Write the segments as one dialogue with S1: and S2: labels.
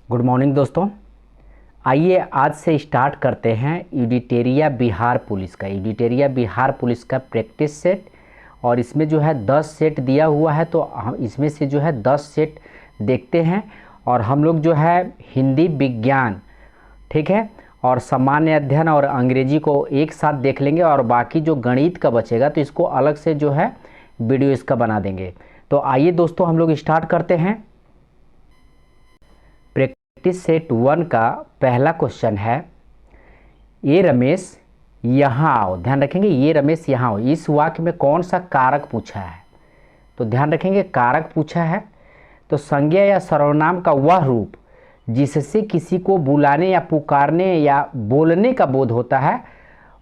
S1: Good morning दोस्तों। आइए आज से स्टार्ट करते हैं यूडिटेरिया बिहार पुलिस का प्रैक्टिस सेट। और इसमें जो है 10 सेट दिया हुआ है, तो हम इसमें से जो है 10 सेट देखते हैं। और हम लोग जो है हिंदी, विज्ञान, ठीक है, और सामान्य अध्ययन और अंग्रेजी को एक साथ देख लेंगे। और बाकी जो गणित का बचेगा तो इसको अलग से जो है वीडियो इसका बना देंगे। तो आइए दोस्तों हम लोग स्टार्ट करते हैं। प्रैक्टिस सेट 1 का पहला क्वेश्चन है, ये रमेश यहाँ आओ। ध्यान रखेंगे, ये रमेश यहाँ आओ। इस वाक्य में कौन सा कारक पूछा है? तो ध्यान रखेंगे, कारक पूछा है तो संज्ञा या सर्वनाम का वह रूप जिससे किसी को बुलाने या पुकारने या बोलने का बोध होता है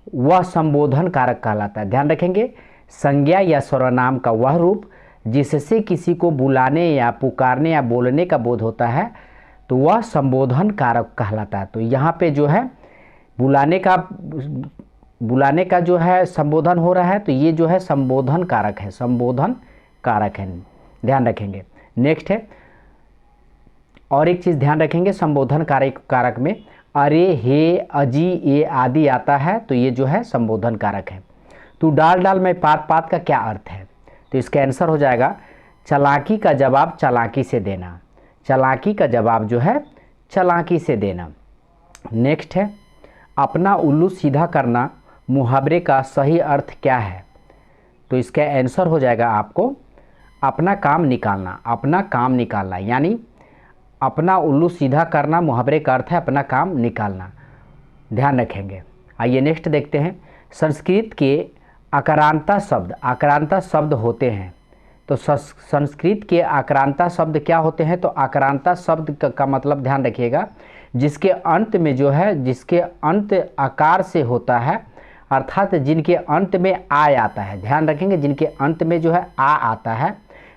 S1: वह संबोधन कारक कहलाता है। ध्यान रखेंगे, संज्ञा या सर्वनाम का वह रूप जिससे किसी को बुलाने या पुकारने या बोलने का बोध होता है तो वह संबोधन कारक कहलाता है। तो यहाँ पे जो है बुलाने का जो है संबोधन हो रहा है, तो ये जो है संबोधन कारक है, ध्यान रखेंगे। नेक्स्ट है, और एक चीज़ ध्यान रखेंगे, संबोधन कारक में अरे, हे, अजी, ये आदि आता है तो ये जो है संबोधन कारक है। तू डाल में पात का क्या अर्थ है? तो इसका आंसर हो जाएगा चालाकी का जवाब चालाकी से देना। चालाकी का जवाब जो है चालाकी से देना। नेक्स्ट है, अपना उल्लू सीधा करना मुहावरे का सही अर्थ क्या है? तो इसका आंसर हो जाएगा आपको अपना काम निकालना, यानी अपना उल्लू सीधा करना मुहावरे का अर्थ है अपना काम निकालना। ध्यान रखेंगे। आइए नेक्स्ट देखते हैं, संस्कृत के आक्रांता शब्द होते हैं। तो संस्कृत के आक्रांता शब्द क्या होते हैं? तो आक्रांता शब्द का मतलब ध्यान रखिएगा, जिसके अंत में जो है, जिसके अंत आकार से होता है, अर्थात जिनके अंत में आ आता है। ध्यान रखेंगे, जिनके अंत में जो है आ आता है,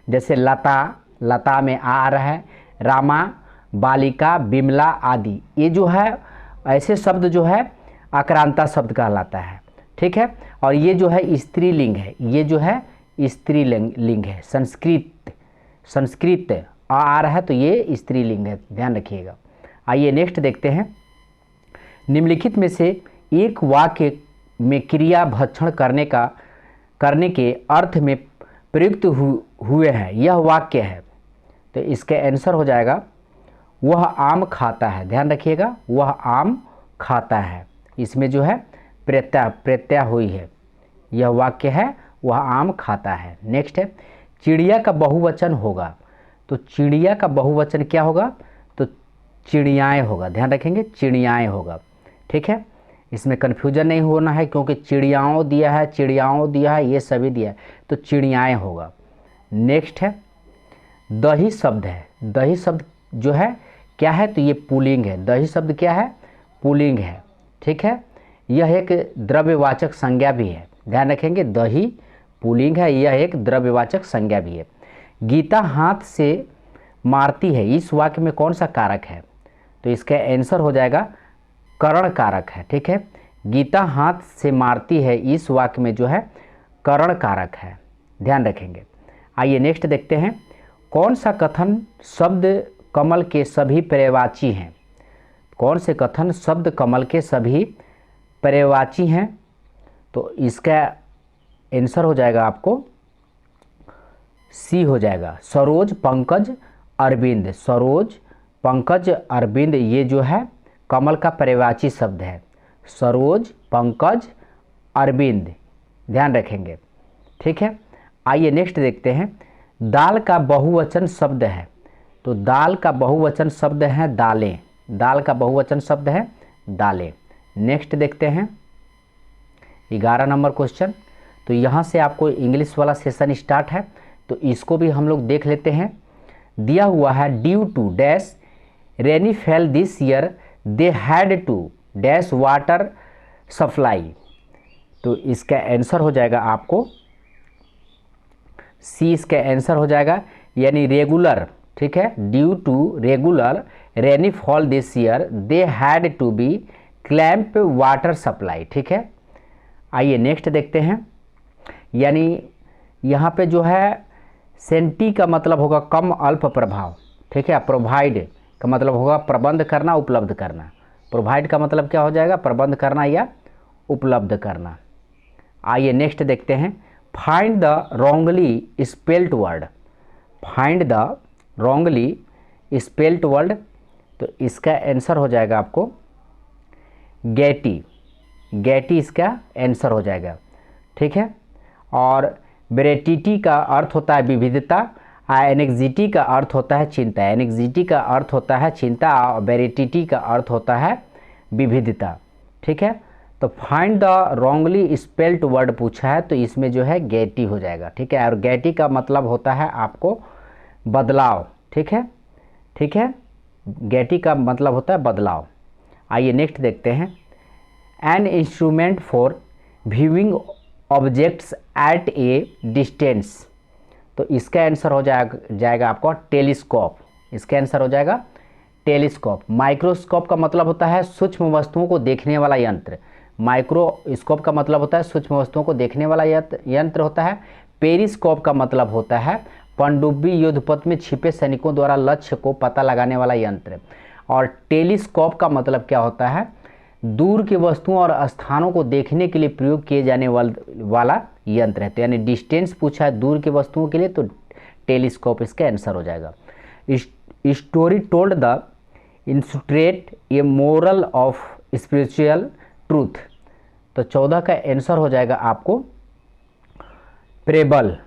S1: जैसे लता में आ रहा है, रामा, बालिका, बिमला आदि, ये जो है ऐसे शब्द जो है आक्रांता शब्द कहलाता है। ठीक है, और ये जो है स्त्रीलिंग है, ये जो है स्त्रीलिंग है। संस्कृत आ रहा है तो ये स्त्रीलिंग है, ध्यान रखिएगा। आइए नेक्स्ट देखते हैं, निम्नलिखित में से एक वाक्य में क्रिया भक्षण करने के अर्थ में प्रयुक्त हुए हैं, यह वाक्य है। तो इसका आंसर हो जाएगा वह आम खाता है। ध्यान रखिएगा, वह आम खाता है, इसमें जो है प्रत्यय हुई है, यह वाक्य है वह आम खाता है। नेक्स्ट है, चिड़िया का बहुवचन होगा। तो चिड़िया का बहुवचन क्या होगा? तो चिड़ियाएँ होगा। ध्यान रखेंगे, चिड़ियाएँ होगा। ठीक है, इसमें कन्फ्यूजन नहीं होना है, क्योंकि चिड़ियाओं दिया है, ये सभी दिया है, तो चिड़ियाएँ होगा। नेक्स्ट है, दही शब्द है। दही शब्द जो है क्या है? तो ये पुल्लिंग है। दही शब्द क्या है? पुल्लिंग है। ठीक है, यह एक द्रव्यवाचक संज्ञा भी है। ध्यान रखेंगे, दही पुल्लिंग है, यह एक द्रव्यवाचक संज्ञा भी है। गीता हाथ से मारती है, इस वाक्य में कौन सा कारक है? तो इसका आंसर हो जाएगा करण कारक है। ठीक है, गीता हाथ से मारती है, इस वाक्य में जो है करण कारक है, ध्यान रखेंगे। आइए नेक्स्ट देखते हैं, कौन सा कथन शब्द कमल के सभी पर्यायवाची हैं? कौन से कथन शब्द कमल के सभी पर्यायवाची हैं? तो इसका आंसर हो जाएगा आपको सी हो जाएगा, सरोज, पंकज, अरविंद। सरोज, पंकज, अरविंद, ये जो है कमल का पर्यायवाची शब्द है। सरोज, पंकज, अरविंद, ध्यान रखेंगे। ठीक है, आइए नेक्स्ट देखते हैं, दाल का बहुवचन शब्द है। तो दाल का बहुवचन शब्द है दालें। दाल का बहुवचन शब्द है दालें। नेक्स्ट देखते हैं 11 नंबर क्वेश्चन। तो यहाँ से आपको इंग्लिश वाला सेशन स्टार्ट है, तो इसको भी हम लोग देख लेते हैं। दिया हुआ है, due to dash rainfall this year they had to dash water supply. तो इसका आंसर हो जाएगा आपको सी, इसका आंसर हो जाएगा, यानी रेगुलर। ठीक है, due to regular rainfall this year they had to be clamp water supply. ठीक है, आइए नेक्स्ट देखते हैं, यानी यहाँ पे जो है सेंटी का मतलब होगा कम, अल्प प्रभाव। ठीक है, प्रोवाइड का मतलब होगा प्रबंध करना, उपलब्ध करना। प्रोवाइड का मतलब क्या हो जाएगा, प्रबंध करना या उपलब्ध करना। आइए नेक्स्ट देखते हैं, find the wrongly spelled word. Find the wrongly spelled word, तो इसका आंसर हो जाएगा आपको गैटी। गैटी इसका आंसर हो जाएगा, ठीक है। और वेराइटी का अर्थ होता है विविधता, एनेक्सिटी का अर्थ होता है चिंता। एनेक्सिटी का अर्थ होता है चिंता और वेराइटी का अर्थ होता है विविधता, ठीक है। तो find the wrongly spelled word पूछा है तो इसमें जो है गैटी हो जाएगा, ठीक है। और गैटी का मतलब होता है आपको बदलाव, ठीक है, ठीक है। गैटी का मतलब होता है बदलाव। आइए नेक्स्ट देखते हैं, an instrument for viewing objects at a distance, तो इसका आंसर हो जाएगा आपको टेलीस्कोप। इसका आंसर हो जाएगा टेलीस्कोप। माइक्रोस्कोप का मतलब होता है सूक्ष्म वस्तुओं को देखने वाला यंत्र। माइक्रोस्कोप का मतलब होता है सूक्ष्म वस्तुओं को देखने वाला यंत्र होता है। पेरिस्कोप का मतलब होता है पनडुब्बी युद्धपथ में छिपे सैनिकों द्वारा लक्ष्य को पता लगाने वाला यंत्र। और टेलीस्कोप का मतलब क्या होता है, दूर की वस्तुओं और स्थानों को देखने के लिए प्रयोग किए जाने वाला यंत्र है। तो यानी डिस्टेंस पूछा है दूर की वस्तुओं के लिए, तो टेलीस्कोप इसका आंसर हो जाएगा। Story told the illustrate a moral of spiritual truth, तो 14 का आंसर हो जाएगा आपको प्रेबल।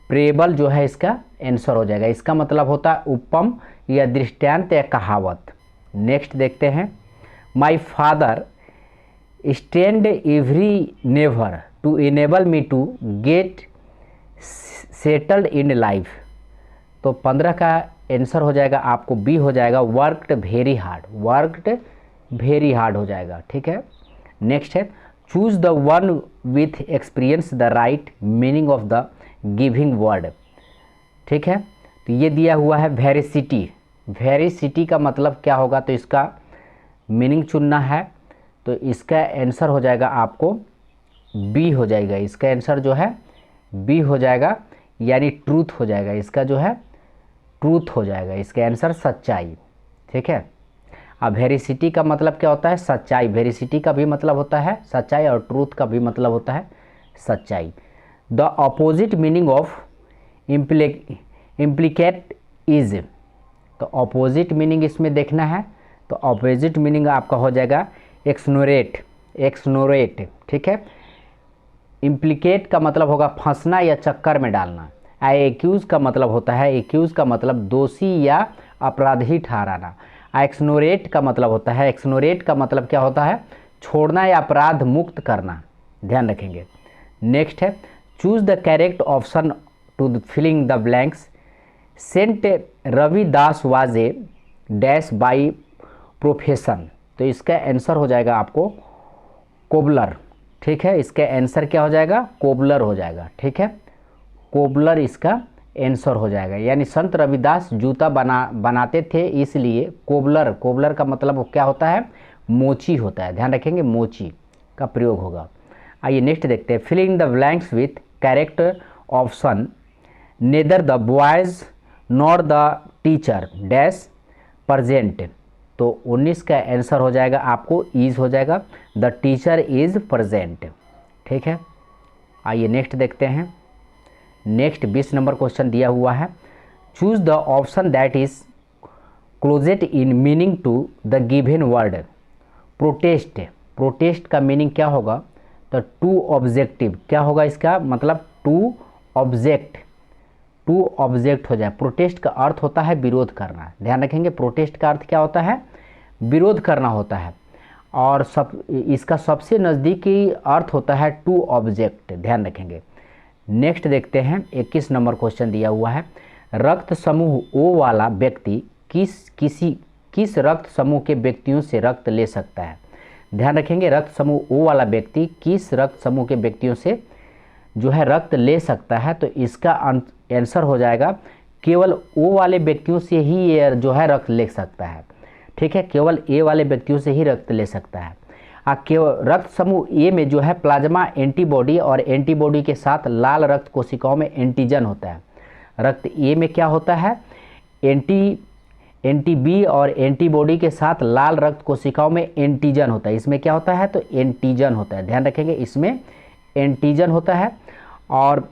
S1: प्रेबल जो है इसका आंसर हो जाएगा। इसका मतलब होता है उपम या दृष्टांत या कहावत। नेक्स्ट देखते हैं, my father strained every nerve to enable me to get settled in life, तो 15 का आंसर हो जाएगा आपको बी हो जाएगा worked very hard. Worked very hard हो जाएगा, ठीक है। नेक्स्ट है, choose the one with experience the right meaning of the giving word, ठीक है। तो ये दिया हुआ है वेरिसिटी। वेरिसिटी का मतलब क्या होगा, तो इसका मीनिंग चुनना है। तो इसका आंसर हो जाएगा आपको बी हो जाएगा। इसका आंसर जो है बी हो जाएगा, यानी ट्रूथ हो जाएगा। इसका जो है ट्रूथ हो जाएगा, इसका आंसर सच्चाई, ठीक है। अब वेरिसिटी का मतलब क्या होता है, सच्चाई। वेरिसिटी का भी मतलब होता है सच्चाई और ट्रूथ का भी मतलब होता है सच्चाई। The opposite meaning of implicate is, तो अपोजिट मीनिंग इसमें देखना है। तो अपोजिट मीनिंग आपका हो जाएगा एक्सनोरेट। एक्सनोरेट, ठीक है। इम्प्लीकेट का मतलब होगा फंसना या चक्कर में डालना। एक्यूज का मतलब होता है, एक्यूज का मतलब दोषी या अपराधी ठहराना। एक्सनोरेट का मतलब होता है, एक्सनोरेट का मतलब क्या होता है, छोड़ना या अपराध मुक्त करना, ध्यान रखेंगे। नेक्स्ट है, choose the correct option to filling the blanks. Saint Ravidas was a dash by profession, तो इसका आंसर हो जाएगा आपको कोबलर, ठीक है। इसका आंसर क्या हो जाएगा, कोबलर हो जाएगा, ठीक है। कोबलर इसका आंसर हो जाएगा। यानी संत रविदास जूता बनाते थे, इसलिए कोबलर। कोबलर का मतलब क्या होता है, मोची होता है, ध्यान रखेंगे, मोची का प्रयोग होगा। आइए नेक्स्ट देखते हैं, filling the blanks with correct option. Neither the boys nor the teacher dash present, तो 19 का आंसर हो जाएगा आपको इज हो जाएगा, द टीचर इज प्रजेंट, ठीक है। आइए नेक्स्ट देखते हैं। नेक्स्ट 20 नंबर क्वेश्चन दिया हुआ है, choose the option that is closest in meaning to the given word. Protest, protest का मीनिंग क्या होगा, तो टू ऑब्जेक्टिव, क्या होगा इसका मतलब, टू ऑब्जेक्ट। टू ऑब्जेक्ट हो जाए। प्रोटेस्ट का अर्थ होता है विरोध करना, ध्यान रखेंगे। प्रोटेस्ट का अर्थ क्या होता है, विरोध करना होता है। और इसका सबसे नज़दीकी अर्थ होता है टू ऑब्जेक्ट, ध्यान रखेंगे। नेक्स्ट देखते हैं, 21 नंबर क्वेश्चन दिया हुआ है, रक्त समूह ओ वाला व्यक्ति किस रक्त समूह के व्यक्तियों से रक्त ले सकता है। ध्यान रखेंगे, रक्त समूह ओ वाला व्यक्ति किस रक्त समूह के व्यक्तियों से जो है रक्त ले सकता है, तो इसका आंसर हो जाएगा केवल ओ वाले व्यक्तियों से ही ये जो है रक्त ले सकता है, ठीक है। केवल ए वाले व्यक्तियों से ही रक्त ले सकता है। केवल रक्त समूह ए में जो है प्लाज्मा एंटीबॉडी और एंटीबॉडी के साथ लाल रक्त कोशिकाओं में एंटीजन होता है। रक्त ए में क्या होता है, एंटी-बी और एंटीबॉडी के साथ लाल रक्त कोशिकाओं में एंटीजन होता है। इसमें क्या होता है? तो एंटीजन होता है, ध्यान रखेंगे, इसमें एंटीजन होता है। और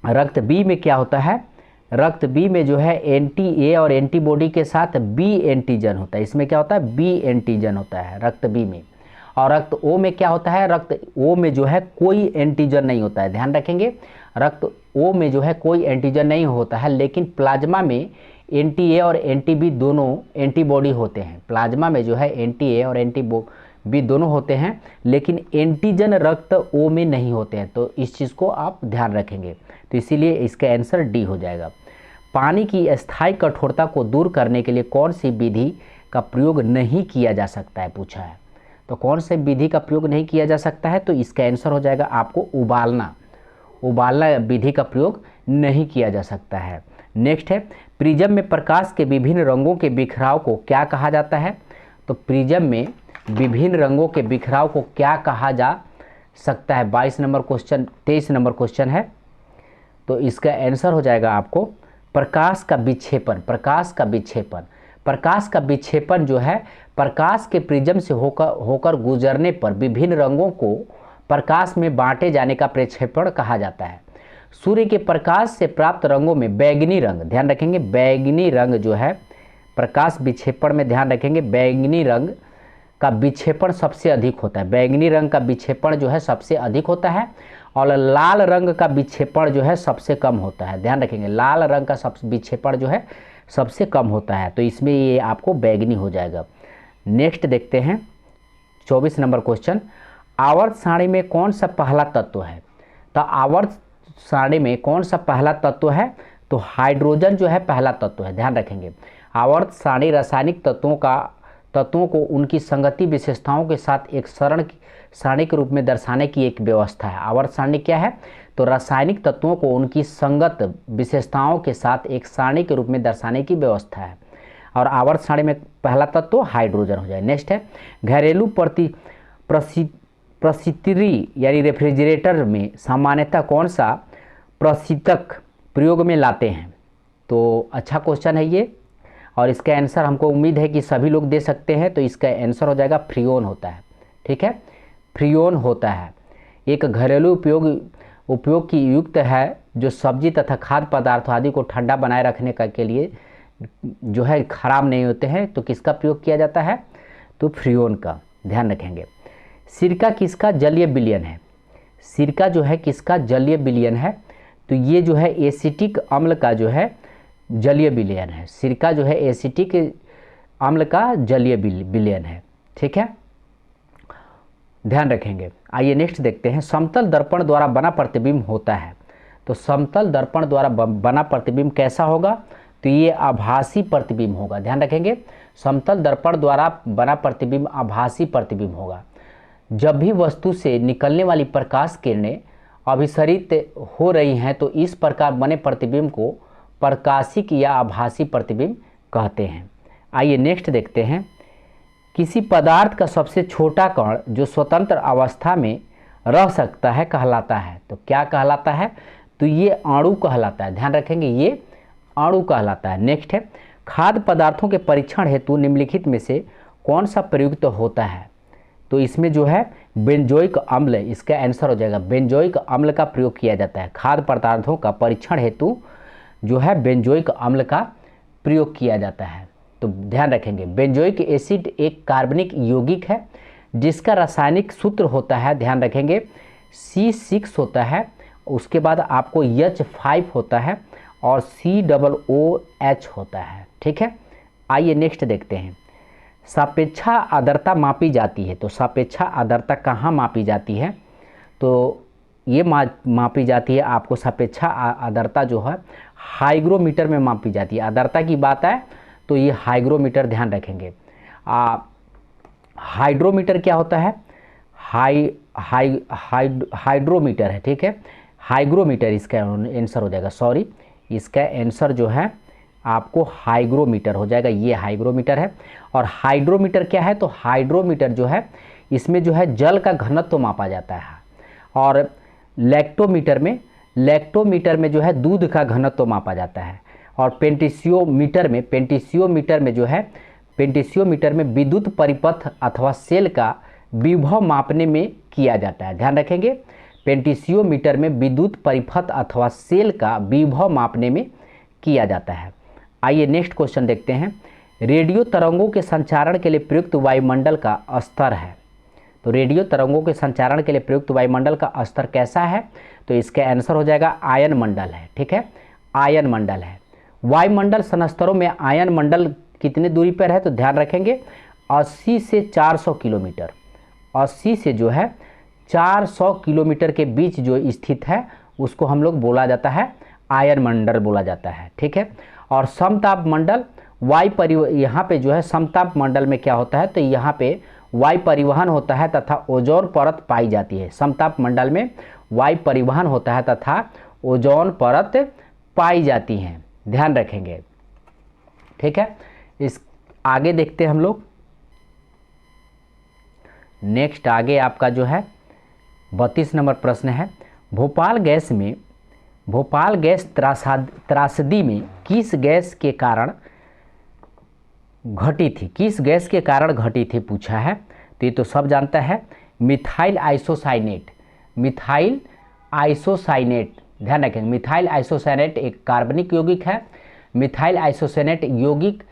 S1: रक्त बी में क्या होता है? रक्त बी में जो है एंटी ए और एंटीबॉडी के साथ बी एंटीजन होता है। इसमें क्या होता है? बी एंटीजन होता है रक्त बी में। और रक्त ओ में क्या होता है? रक्त ओ में जो है कोई एंटीजन नहीं होता है, ध्यान रखेंगे, रक्त ओ में जो है कोई एंटीजन नहीं होता है, लेकिन प्लाज्मा में एंटी ए और एंटी बी दोनों एंटीबॉडी होते हैं। प्लाज्मा में जो है एंटी ए और एंटी बी दोनों होते हैं, लेकिन एंटीजन रक्त ओ में नहीं होते हैं। तो इस चीज़ को आप ध्यान रखेंगे, तो इसीलिए इसका आंसर डी हो जाएगा। पानी की अस्थायी कठोरता को दूर करने के लिए कौन सी विधि का प्रयोग नहीं किया जा सकता है, पूछा है। तो कौन सी विधि का प्रयोग नहीं किया जा सकता है? तो इसका आंसर हो जाएगा आपको उबालना। उबालना विधि का प्रयोग नहीं किया जा सकता है। नेक्स्ट है, प्रिज्म में प्रकाश के विभिन्न रंगों के बिखराव को क्या कहा जाता है? तो प्रिज्म में विभिन्न रंगों के बिखराव को क्या कहा जा सकता है? 22 नंबर क्वेश्चन, 23 नंबर क्वेश्चन है। तो इसका आंसर हो जाएगा आपको प्रकाश का विक्षेपण। प्रकाश का विक्षेपण, प्रकाश का विक्षेपण जो है प्रकाश के प्रिज्म से होकर गुजरने पर विभिन्न रंगों को प्रकाश में बांटे जाने का प्रक्षेपण कहा जाता है। सूर्य के प्रकाश से प्राप्त रंगों में बैंगनी रंग, ध्यान रखेंगे, बैंगनी रंग जो है प्रकाश विक्षेपण में, ध्यान रखेंगे, बैंगनी रंग का विक्षेपण सबसे अधिक होता है। बैंगनी रंग का विक्षेपण जो है सबसे अधिक होता है, और लाल रंग का विक्षेपण जो है सबसे कम होता है। ध्यान रखेंगे, लाल रंग का विक्षेपण जो है सबसे कम होता है। तो इसमें ये आपको बैंगनी हो जाएगा। नेक्स्ट देखते हैं 24 नंबर क्वेश्चन, आवर्त सारणी में कौन सा पहला तत्व है? तो आवर्त सारणी में कौन सा पहला तत्व है? तो हाइड्रोजन जो है पहला तत्व है, ध्यान रखेंगे। आवर्त सारणी रासायनिक तत्वों को उनकी संगति विशेषताओं के साथ एक सारणी के रूप में दर्शाने की एक व्यवस्था है। आवर्त सारणी क्या है? तो रासायनिक तत्वों को उनकी संगत विशेषताओं के साथ एक सारणी के रूप में दर्शाने की व्यवस्था है। और आवर्त सारणी में पहला तत्व हाइड्रोजन हो जाए। नेक्स्ट है, घरेलू प्रशीतरी यानी रेफ्रिजरेटर में सामान्यतः कौन सा प्रशीतक प्रयोग में लाते हैं? तो अच्छा क्वेश्चन है ये, और इसका आंसर हमको उम्मीद है कि सभी लोग दे सकते हैं। तो इसका आंसर हो जाएगा फ्रीओन होता है, ठीक है, फ्रीओन होता है। एक घरेलू उपयोग की युक्त है जो सब्जी तथा खाद्य पदार्थ आदि को ठंडा बनाए रखने के लिए जो है खराब नहीं होते हैं। तो किसका प्रयोग किया जाता है? तो फ्रीओन का, ध्यान रखेंगे। सिरका किसका जलीय विलयन है? सिरका जो है किसका जलीय विलयन है? तो ये जो है एसिटिक अम्ल का जो है जलीय विलयन है। सिरका जो है एसिटिक अम्ल का जलीय विलयन है, ठीक है, ध्यान रखेंगे। आइए नेक्स्ट देखते हैं, समतल दर्पण द्वारा बना प्रतिबिंब होता है। तो समतल दर्पण द्वारा बना प्रतिबिंब कैसा होगा? तो ये आभासी प्रतिबिंब होगा, ध्यान रखेंगे। समतल दर्पण द्वारा बना प्रतिबिंब आभासी प्रतिबिंब होगा। जब भी वस्तु से निकलने वाली प्रकाश किरणें अभिसरित हो रही हैं तो इस प्रकार बने प्रतिबिंब को प्रकाशिक या आभासी प्रतिबिंब कहते हैं। आइए नेक्स्ट देखते हैं, किसी पदार्थ का सबसे छोटा कण जो स्वतंत्र अवस्था में रह सकता है कहलाता है। तो क्या कहलाता है? तो ये अणु कहलाता है, ध्यान रखेंगे, ये अणु कहलाता है। नेक्स्ट है, खाद्य पदार्थों के परीक्षण हेतु निम्नलिखित में से कौन सा प्रयुक्त होता है? तो इसमें जो है बेंजोइक अम्ल, इसका आंसर हो जाएगा बेंजोइक अम्ल का प्रयोग किया जाता है। खाद्य पदार्थों का परीक्षण हेतु जो है बेंजोइक अम्ल का प्रयोग किया जाता है। तो ध्यान रखेंगे, बेंजोइक एसिड एक कार्बनिक यौगिक है जिसका रासायनिक सूत्र होता है, ध्यान रखेंगे, C6 होता है, उसके बाद आपको H5 होता है और COOH होता है, ठीक है। आइए नेक्स्ट देखते हैं, सापेक्षा आर्द्रता मापी जाती है। तो सापेक्षा आर्द्रता कहाँ मापी जाती है? तो ये मापी जाती है आपको सापेक्षा आर्द्रता जो है हाइग्रोमीटर में मापी जाती है। आर्द्रता की बात है तो ये हाइग्रोमीटर, ध्यान रखेंगे। हाइड्रोमीटर क्या होता है? हाइड्रोमीटर है, ठीक है, हाइग्रोमीटर इसका आंसर हो जाएगा। सॉरी, इसका आंसर जो है आपको हाइग्रोमीटर हो जाएगा, ये हाइग्रोमीटर है। और हाइड्रोमीटर क्या है? तो हाइड्रोमीटर जो है इसमें जो है जल का घनत्व तो मापा जाता है, और लैक्टोमीटर में जो है दूध का घनत्व तो मापा जाता है। और पेंटिशियोमीटर में जो है पेंटिशियोमीटर में विद्युत परिपथ अथवा सेल का विभव मापने में किया जाता है। ध्यान रखेंगे, पेंटिशियोमीटर में विद्युत परिपथ अथवा सेल का विभव मापने में किया जाता है। आइए नेक्स्ट क्वेश्चन देखते हैं। रेडियो तरंगों के संचारण के लिए प्रयुक्त वायुमंडल का स्तर है। तो रेडियो तरंगों के संचारण के लिए प्रयुक्त वायुमंडल का स्तर कैसा है? तो इसका आंसर हो जाएगा आयन मंडल है। ठीक है, आयन मंडल है। वायुमंडल संस्तरों में आयन मंडल कितने दूरी पर है? तो ध्यान रखेंगे 80 से 400 किलोमीटर, 80 से जो है 400 किलोमीटर के बीच जो स्थित है उसको हम लोग बोला जाता है आयन मंडल बोला जाता है। ठीक है, और समताप मंडल यहाँ पे जो है समताप मंडल में क्या होता है? तो यहाँ पे वायु परिवहन होता है तथा ओजोन परत पाई जाती है। समताप मंडल में वायु परिवहन होता है तथा ओजोन परत पाई जाती हैं। ध्यान रखेंगे। ठीक है, इस आगे देखते हैं हम लोग। नेक्स्ट आगे आपका जो है 32 नंबर प्रश्न है। भोपाल गैस त्रासदी में किस गैस के कारण घटी थी? किस गैस के कारण घटी थी पूछा है। तो ये तो सब जानता है, मिथाइल आइसोसाइनेट। मिथाइल आइसोसाइनेट, ध्यान रखेंगे, मिथाइल आइसोसाइनेट एक कार्बनिक यौगिक है। मिथाइल आइसोसाइनेट यौगिक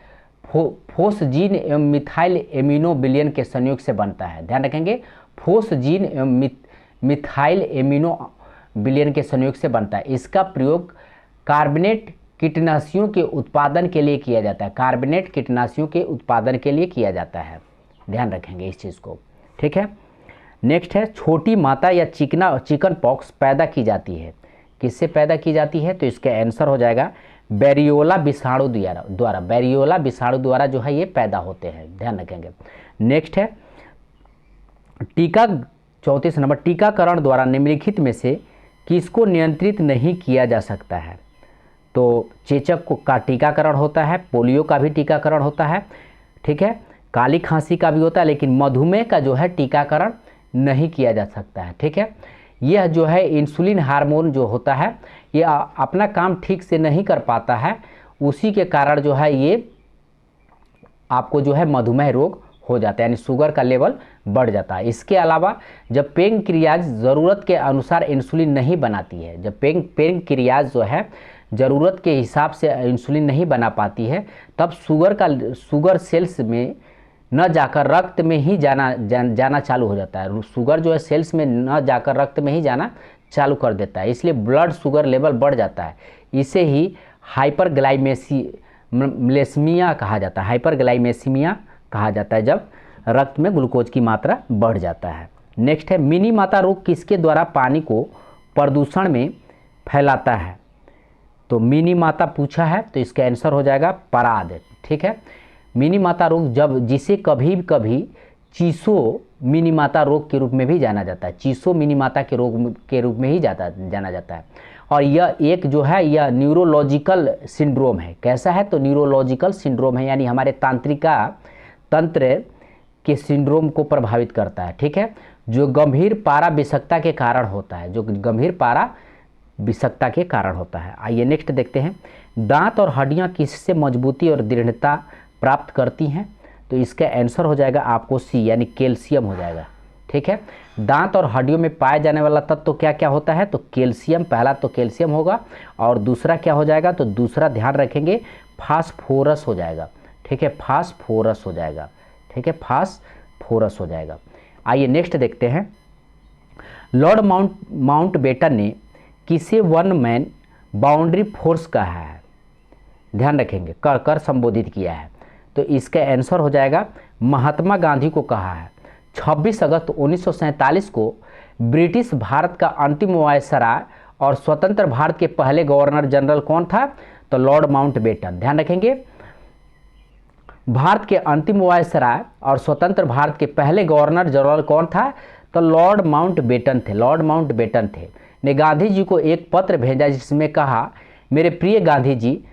S1: फोस्जीन एवं मिथाइल एमिनो विलयन के संयोग से बनता है। ध्यान रखेंगे, फोस्जीन एवं मिथाइल एमिनो विलयन के संयोग से बनता है। इसका प्रयोग कार्बनेट कीटनाशियों के उत्पादन के लिए किया जाता है। कार्बनेट कीटनाशियों के उत्पादन के लिए किया जाता है। ध्यान रखेंगे इस चीज़ को। ठीक है, नेक्स्ट है छोटी माता या चिकन पॉक्स पैदा की जाती है। किससे पैदा की जाती है? तो इसका आंसर हो जाएगा बेरियोला विषाणु द्वारा। बेरियोला विषाणु द्वारा जो है ये पैदा होते हैं। ध्यान रखेंगे। नेक्स्ट है 34 नंबर, टीकाकरण द्वारा निम्नलिखित में से किसको नियंत्रित नहीं किया जा सकता है? तो चेचक का टीकाकरण होता है, पोलियो का भी टीकाकरण होता है। ठीक है, काली खांसी का भी होता है, लेकिन मधुमेह का जो है टीकाकरण नहीं किया जा सकता है। ठीक है, यह जो है इंसुलिन हार्मोन जो होता है ये अपना काम ठीक से नहीं कर पाता है, उसी के कारण जो है ये आपको जो है मधुमेह रोग हो जाता है, यानी शुगर का लेवल बढ़ जाता है। इसके अलावा जब पेनक्रियाज ज़रूरत के अनुसार इंसुलिन नहीं बनाती है, जब पेनक्रियाज जो है ज़रूरत के हिसाब से इंसुलिन नहीं बना पाती है, तब शुगर सेल्स में न जाकर रक्त में ही जाना चालू हो जाता है। शुगर जो है सेल्स में न जाकर रक्त में ही जाना चालू कर देता है, इसलिए ब्लड शुगर लेवल बढ़ जाता है। इसे ही हाइपरग्लाइमेमिया कहा जाता है। हाइपरग्लाइमेमिया कहा जाता है जब रक्त में ग्लूकोज की मात्रा बढ़ जाता है। नेक्स्ट है मिनी माता रोग किसके द्वारा पानी को प्रदूषण में फैलाता है? तो मिनी माता पूछा है, तो इसका आंसर हो जाएगा पराद। ठीक है, मिनी माता रोग जिसे कभी कभी चीसो मिनी माता रोग के रूप में भी जाना जाता है। चीसो मिनी माता के रोग के रूप में ही जाना जाता है। और यह एक जो है यह न्यूरोलॉजिकल सिंड्रोम है। कैसा है? तो न्यूरोलॉजिकल सिंड्रोम है, यानी हमारे तंत्रिका तंत्र के सिंड्रोम को प्रभावित करता है। ठीक है, जो गंभीर पारा विषाक्तता के कारण होता है, जो गंभीर पारा विषाक्तता के कारण होता है। आइए नेक्स्ट देखते हैं। दांत और हड्डियां किससे मजबूती और दृढ़ता प्राप्त करती हैं? तो इसका आंसर हो जाएगा आपको सी, यानी कैल्शियम हो जाएगा। ठीक है, दांत और हड्डियों में पाए जाने वाला तत्व तो क्या क्या होता है? तो कैल्शियम, पहला तो कैल्शियम होगा, और दूसरा क्या हो जाएगा? तो दूसरा ध्यान रखेंगे फास्फोरस हो जाएगा। ठीक है, फास्फोरस हो जाएगा। ठीक है, फास्फोरस हो जाएगा। आइए नेक्स्ट देखते हैं। लॉर्ड माउंटबेटन ने किसे वन मैन बाउंड्री फोर्स कहा है? ध्यान रखेंगे, कर संबोधित किया है। तो इसका आंसर हो जाएगा महात्मा गांधी को कहा है। 26 अगस्त 1947 को ब्रिटिश भारत का अंतिम वायसराय और स्वतंत्र भारत के पहले गवर्नर जनरल कौन था? तो लॉर्ड माउंटबेटन। ध्यान रखेंगे, भारत के अंतिम वायसराय और स्वतंत्र भारत के पहले गवर्नर जनरल कौन था? तो लॉर्ड माउंटबेटन थे। लॉर्ड माउंटबेटन थे ने गांधी जी को एक पत्र भेजा जिसमें कहा, मेरे प्रिय गांधी जी,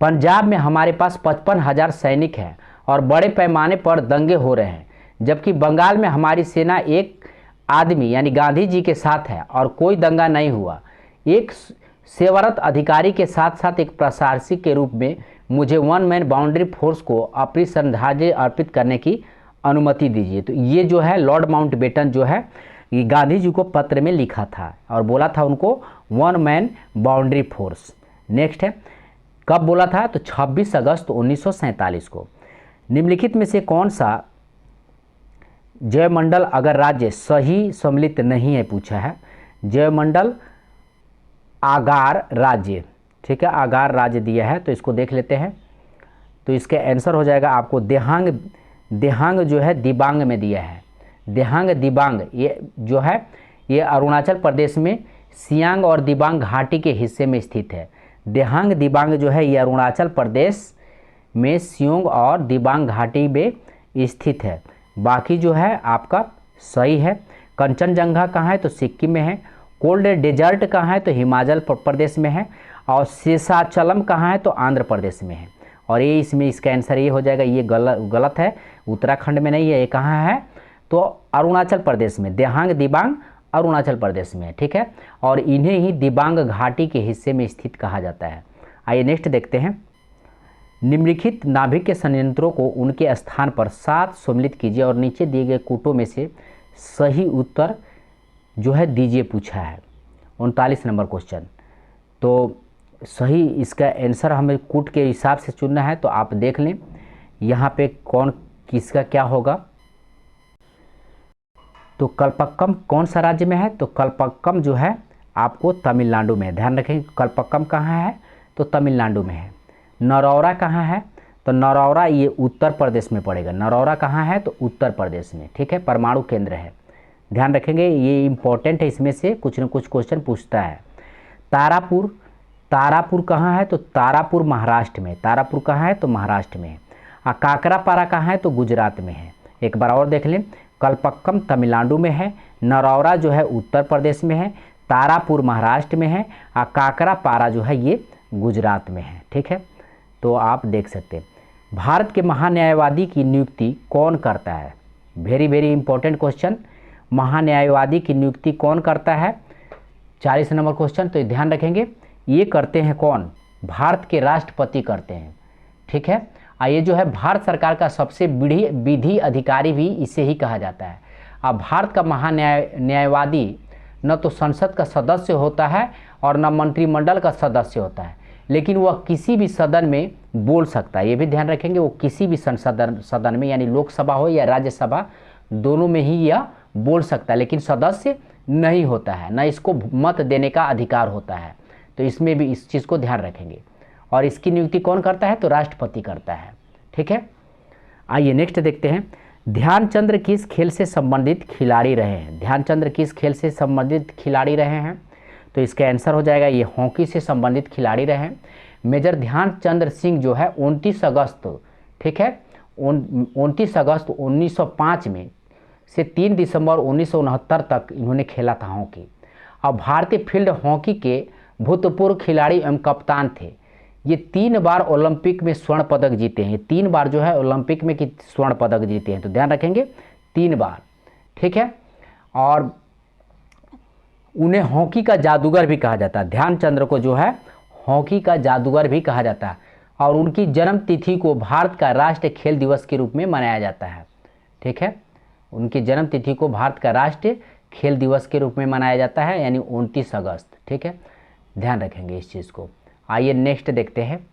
S1: पंजाब में हमारे पास 55,000 सैनिक हैं और बड़े पैमाने पर दंगे हो रहे हैं, जबकि बंगाल में हमारी सेना एक आदमी यानी गांधी जी के साथ है और कोई दंगा नहीं हुआ। एक सेवारत अधिकारी के साथ साथ एक प्रशासक के रूप में मुझे वन मैन बाउंड्री फोर्स को अपनी श्रद्धांजलि अर्पित करने की अनुमति दीजिए। तो ये जो है लॉर्ड माउंटबेटन जो है ये गांधी जी को पत्र में लिखा था और बोला था उनको one man boundary force. Next है, कब बोला था? तो 26 अगस्त 1947 को। निम्नलिखित में से कौन सा जयमंडल अगर राज्य सही सम्मिलित नहीं है पूछा है। जयमंडल आगार राज्य, ठीक है, आगार राज्य दिया है, तो इसको देख लेते हैं। तो इसका आंसर हो जाएगा आपको देहांग। देहांग जो है दिबांग में दिया है। देहांग दिबांग ये जो है ये अरुणाचल प्रदेश में सियांग और दिबांग घाटी के हिस्से में स्थित है। देहांग दिबांग जो है ये अरुणाचल प्रदेश में सियोंग और दिबांग घाटी में स्थित है। बाकी जो है आपका सही है। कंचनजंगा कहाँ है? तो सिक्किम में है। कोल्ड डेजर्ट कहाँ है? तो हिमाचल प्रदेश में है। और शेषाचलम कहाँ है? तो आंध्र प्रदेश में है। और ये इसमें इसका आंसर ये हो जाएगा, ये गलत है, उत्तराखंड में नहीं है, ये कहाँ है? तो अरुणाचल प्रदेश में। देहांग दिबांग अरुणाचल प्रदेश में, ठीक है, और इन्हें ही दिबांग घाटी के हिस्से में स्थित कहा जाता है। आइए नेक्स्ट देखते हैं। निम्नलिखित नाभिक के संयंत्रों को उनके स्थान पर 7 सम्मिलित कीजिए और नीचे दिए गए कूटों में से सही उत्तर जो है दीजिए पूछा है। 39 नंबर क्वेश्चन। तो सही इसका आंसर हमें कूट के हिसाब से चुनना है, तो आप देख लें यहाँ पे कौन किसका क्या होगा। तो कल्पक्कम कौन सा राज्य में है? तो कल्पक्कम जो है आपको तमिलनाडु में है। ध्यान रखें कल्पक्कम कहाँ है? तो तमिलनाडु में है। नरौरा कहाँ है? तो नरौरा ये उत्तर प्रदेश में पड़ेगा। नरौरा कहाँ है? तो उत्तर प्रदेश में, ठीक है, परमाणु केंद्र है। ध्यान रखेंगे, ये इंपॉर्टेंट है, इसमें से कुछ न कुछ क्वेश्चन पूछता है। तारापुर, तारापुर कहाँ है? तो तारापुर महाराष्ट्र में। तारापुर कहाँ है? तो महाराष्ट्र में है। काकरापारा कहाँ है? तो गुजरात में है। एक बार और देख लें, कल्पक्कम तमिलनाडु में है, नरौरा जो है उत्तर प्रदेश में है, तारापुर महाराष्ट्र में है, और काकरापारा जो है ये गुजरात में है, ठीक है। तो आप देख सकते हैं। भारत के महान्यायवादी की नियुक्ति कौन करता है? Very very important question. महान्यायवादी की नियुक्ति कौन करता है? 40 नंबर क्वेश्चन। तो ध्यान रखेंगे, ये करते हैं कौन? भारत के राष्ट्रपति करते हैं, ठीक है। ये जो है भारत सरकार का सबसे विधि अधिकारी भी इसे ही कहा जाता है। अब भारत का न्यायवादी न तो संसद का सदस्य होता है और न मंत्रिमंडल का सदस्य होता है, लेकिन वह किसी भी सदन में बोल सकता है। ये भी ध्यान रखेंगे, वो किसी भी सदन में, यानी लोकसभा हो या राज्यसभा, दोनों में ही यह बोल सकता है, लेकिन सदस्य नहीं होता है, न इसको मत देने का अधिकार होता है। तो इसमें भी इस चीज़ को ध्यान रखेंगे। और इसकी नियुक्ति कौन करता है? तो राष्ट्रपति करता है, ठीक है। आइए नेक्स्ट देखते हैं। ध्यानचंद्र किस खेल से संबंधित खिलाड़ी रहे हैं? ध्यानचंद्र किस खेल से संबंधित खिलाड़ी रहे हैं? तो इसका आंसर हो जाएगा ये हॉकी से संबंधित खिलाड़ी रहे हैं। मेजर ध्यानचंद्र सिंह जो है 29 अगस्त, ठीक है, 29 अगस्त 1905 में से 3 दिसंबर 1969 तक इन्होंने खेला था हॉकी। अब भारतीय फील्ड हॉकी के भूतपूर्व खिलाड़ी एवं कप्तान थे। ये 3 बार ओलंपिक में स्वर्ण पदक जीते हैं। 3 बार जो है ओलंपिक में कि स्वर्ण पदक जीते हैं, तो ध्यान रखेंगे 3 बार, ठीक है। और उन्हें हॉकी का जादूगर भी कहा जाता है। ध्यानचंद्र को जो है हॉकी का जादूगर भी कहा जाता है। और उनकी जन्म तिथि को भारत का राष्ट्रीय खेल दिवस के रूप में मनाया जाता है, ठीक है। उनकी जन्म तिथि को भारत का राष्ट्रीय खेल दिवस के रूप में मनाया जाता है, यानी 29 अगस्त, ठीक है। ध्यान रखेंगे इस चीज़ को। आइए नेक्स्ट देखते हैं।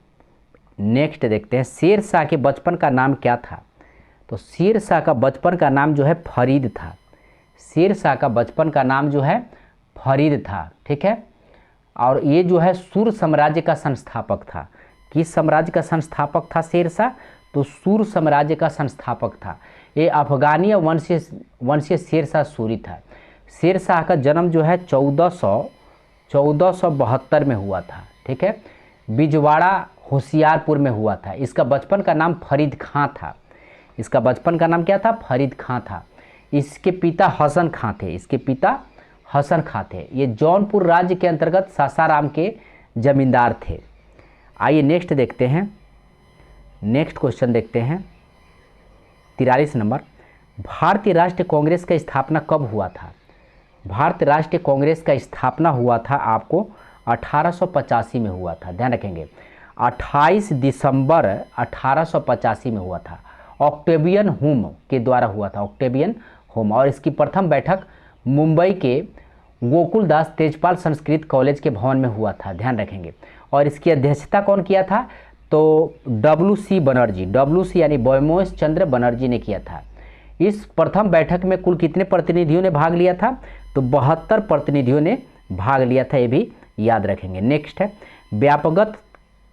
S1: नेक्स्ट देखते हैं, शेर शाह के बचपन का नाम क्या था? तो शेर शाह का बचपन का नाम जो है फरीद था। शेर शाह का बचपन का नाम जो है फरीद था, ठीक है। और ये जो है सूर साम्राज्य का संस्थापक था। किस साम्राज्य का संस्थापक था शेर शाह? तो सूर साम्राज्य का संस्थापक था। ये अफगानी वंशीय शेर शाह सूरी था। शेर शाह का जन्म जो है 1472 में हुआ था, ठीक है। बिजवाड़ा होशियारपुर में हुआ था। इसका बचपन का नाम फरीद खां था। इसका बचपन का नाम क्या था? फरीद खां था। इसके पिता हसन खां थे। इसके पिता हसन खां थे। ये जौनपुर राज्य के अंतर्गत सासाराम के जमींदार थे। आइए नेक्स्ट देखते हैं। नेक्स्ट क्वेश्चन देखते हैं 43 नंबर। भारतीय राष्ट्रीय कांग्रेस का स्थापना कब हुआ था? भारतीय राष्ट्रीय कांग्रेस का स्थापना हुआ था आपको 1885 में हुआ था, ध्यान रखेंगे 28 दिसंबर 1885 में हुआ था। ऑक्टेवियन हुम के द्वारा हुआ था, ऑक्टेवियन हुम। और इसकी प्रथम बैठक मुंबई के गोकुलदास तेजपाल संस्कृत कॉलेज के भवन में हुआ था, ध्यान रखेंगे। और इसकी अध्यक्षता कौन किया था? तो WC बनर्जी, WC यानी बैमोस चंद्र बनर्जी ने किया था। इस प्रथम बैठक में कुल कितने प्रतिनिधियों ने भाग लिया था? तो 72 प्रतिनिधियों ने भाग लिया था, ये भी याद रखेंगे। नेक्स्ट है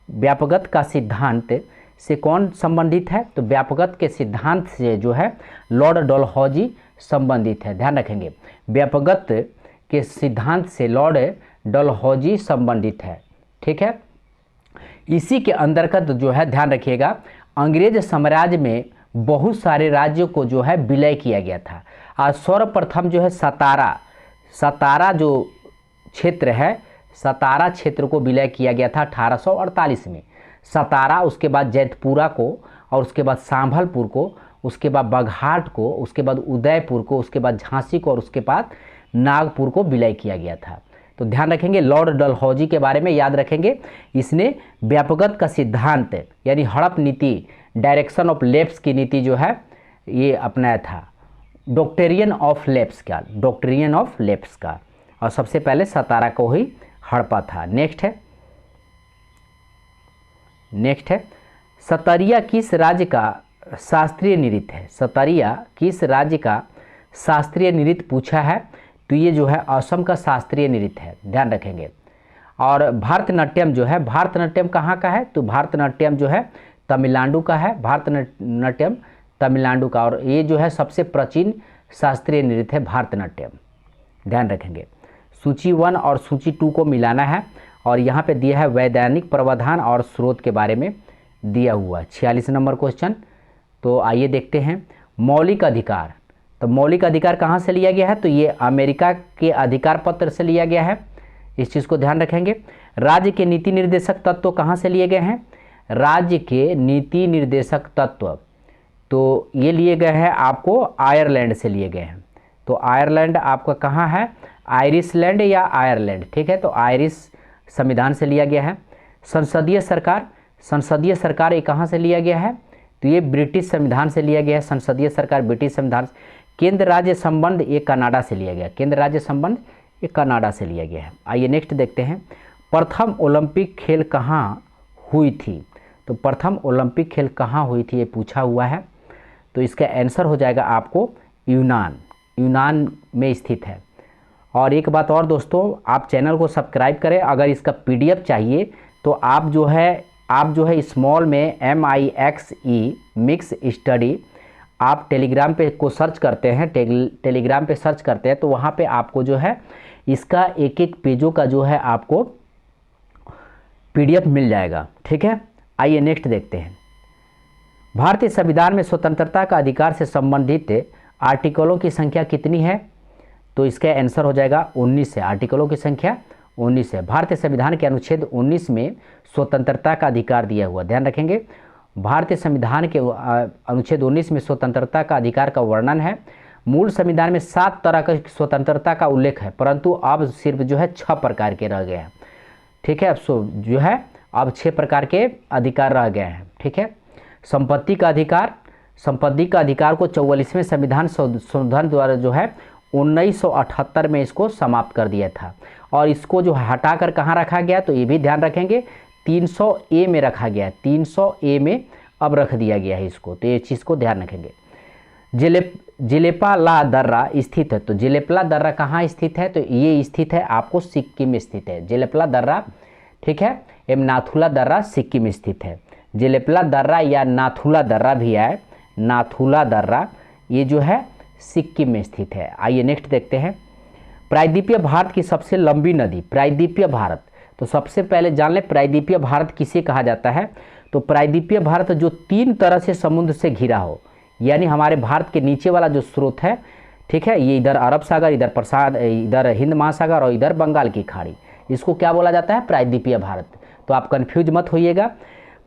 S1: व्यापकता का सिद्धांत से कौन संबंधित है? तो व्यापकता के सिद्धांत से जो है लॉर्ड डलहौजी संबंधित है, ध्यान रखेंगे। व्यापकता के सिद्धांत से लॉर्ड डलहौजी संबंधित है, ठीक है। इसी के अंतर्गत जो है ध्यान रखिएगा, अंग्रेज साम्राज्य में बहुत सारे राज्यों को जो है विलय किया गया था। आज सर्वप्रथम जो है सतारा जो क्षेत्र है, सतारा क्षेत्र को विलय किया गया था 1848 में। सतारा, उसके बाद जैतपुरा को, और उसके बाद संभलपुर को, उसके बाद बघाट को, उसके बाद उदयपुर को, उसके बाद झांसी को, और उसके बाद नागपुर को विलय किया गया था। तो ध्यान रखेंगे लॉर्ड डलहौजी के बारे में याद रखेंगे। इसने व्यापकता का सिद्धांत यानी हड़प नीति, डायरेक्शन ऑफ लेफ्ट की नीति जो है ये अपनाया था, डॉक्ट्रिन ऑफ लेफ्ट का, और सबसे पहले सतारा को ही हड़पा था। नेक्स्ट है सतरिया किस राज्य का शास्त्रीय नृत्य है? सतरिया किस राज्य का शास्त्रीय नृत्य पूछा है? तो ये जो है असम का शास्त्रीय नृत्य है, ध्यान रखेंगे। और भारतनाट्यम जो है, भारतनाट्यम कहाँ का है? तो भारतनाट्यम जो है तमिलनाडु का है, भारतनाट्यम तमिलनाडु का। और ये जो है सबसे प्राचीन शास्त्रीय नृत्य है भारतनाट्यम, ध्यान रखेंगे। सूची 1 और सूची 2 को मिलाना है, और यहाँ पे दिया है वैधानिक प्रावधान और स्रोत के बारे में दिया हुआ 46 नंबर क्वेश्चन। तो आइए देखते हैं मौलिक अधिकार। तो मौलिक अधिकार कहाँ से लिया गया है? तो ये अमेरिका के अधिकार पत्र से लिया गया है, इस चीज़ को ध्यान रखेंगे। राज्य के नीति निर्देशक तत्व कहाँ से लिए गए हैं? राज्य के नीति निर्देशक तत्व तो ये लिए गए हैं आपको आयरलैंड से लिए गए हैं। तो आयरलैंड आपका कहाँ है? आयरिशलैंड या आयरलैंड, ठीक है। तो आयरिश संविधान से लिया गया है। संसदीय सरकार ये कहाँ से लिया गया है? तो ये ब्रिटिश संविधान से लिया गया है, संसदीय सरकार ब्रिटिश संविधान। केंद्र राज्य संबंध ये कनाडा से लिया गया, केंद्र राज्य संबंध ये कनाडा से लिया गया है। आइए नेक्स्ट देखते हैं, प्रथम ओलंपिक खेल कहाँ हुई थी? तो प्रथम ओलंपिक खेल कहाँ हुई थी ये पूछा हुआ है। तो इसका आंसर हो जाएगा आपको यूनान में स्थित है। और एक बात और दोस्तों, आप चैनल को सब्सक्राइब करें। अगर इसका PDF चाहिए तो आप जो है स्मॉल में MIXE मिक्स स्टडी आप टेलीग्राम पे को सर्च करते हैं, टेलीग्राम पे सर्च करते हैं तो वहाँ पे आपको जो है इसका एक पेजों का जो है आपको PDF मिल जाएगा, ठीक है। आइए नेक्स्ट देखते हैं, भारतीय संविधान में स्वतंत्रता का अधिकार से संबंधित आर्टिकलों की संख्या कितनी है? तो इसका आंसर हो जाएगा 19 है, आर्टिकलों की संख्या 19 है। भारतीय संविधान के अनुच्छेद 19 में स्वतंत्रता का अधिकार दिया हुआ, ध्यान रखेंगे। भारतीय संविधान के अनुच्छेद 19 में स्वतंत्रता का अधिकार का वर्णन है। मूल संविधान में 7 तरह का स्वतंत्रता का उल्लेख है, परंतु अब सिर्फ जो है 6 प्रकार के रह गए हैं, ठीक है। अब जो है अब 6 प्रकार के अधिकार रह गए हैं, ठीक है। संपत्ति का अधिकार को 44वें संविधान संशोधन द्वारा जो है 1978 में इसको समाप्त कर दिया था, और इसको जो हटाकर कहाँ रखा गया? तो ये भी ध्यान रखेंगे 300A में रखा गया, 300A में अब रख दिया गया है इसको, तो ये चीज़ को ध्यान रखेंगे। जिलेपाला दर्रा स्थित है, तो जिलेपला दर्रा कहाँ स्थित है? तो ये स्थित है आपको सिक्किम में स्थित है, जिलेपला दर्रा, ठीक है। एवं नाथुला दर्रा सिक्किम स्थित है। जिलेपला दर्रा या नाथुला दर्रा भी है, नाथुला दर्रा ये जो है सिक्किम में स्थित है। आइए नेक्स्ट देखते हैं, प्रायद्वीपीय भारत की सबसे लंबी नदी, प्रायद्वीपीय भारत। तो सबसे पहले जान ले प्रायद्वीपीय भारत किसे कहा जाता है? तो प्रायद्वीपीय भारत जो 3 तरह से समुद्र से घिरा हो, यानी हमारे भारत के नीचे वाला जो स्रोत है, ठीक है, ये इधर अरब सागर, इधर हिंद महासागर और इधर बंगाल की खाड़ी, इसको क्या बोला जाता है? प्रायद्वीपीय भारत। तो आप कंफ्यूज मत होइएगा,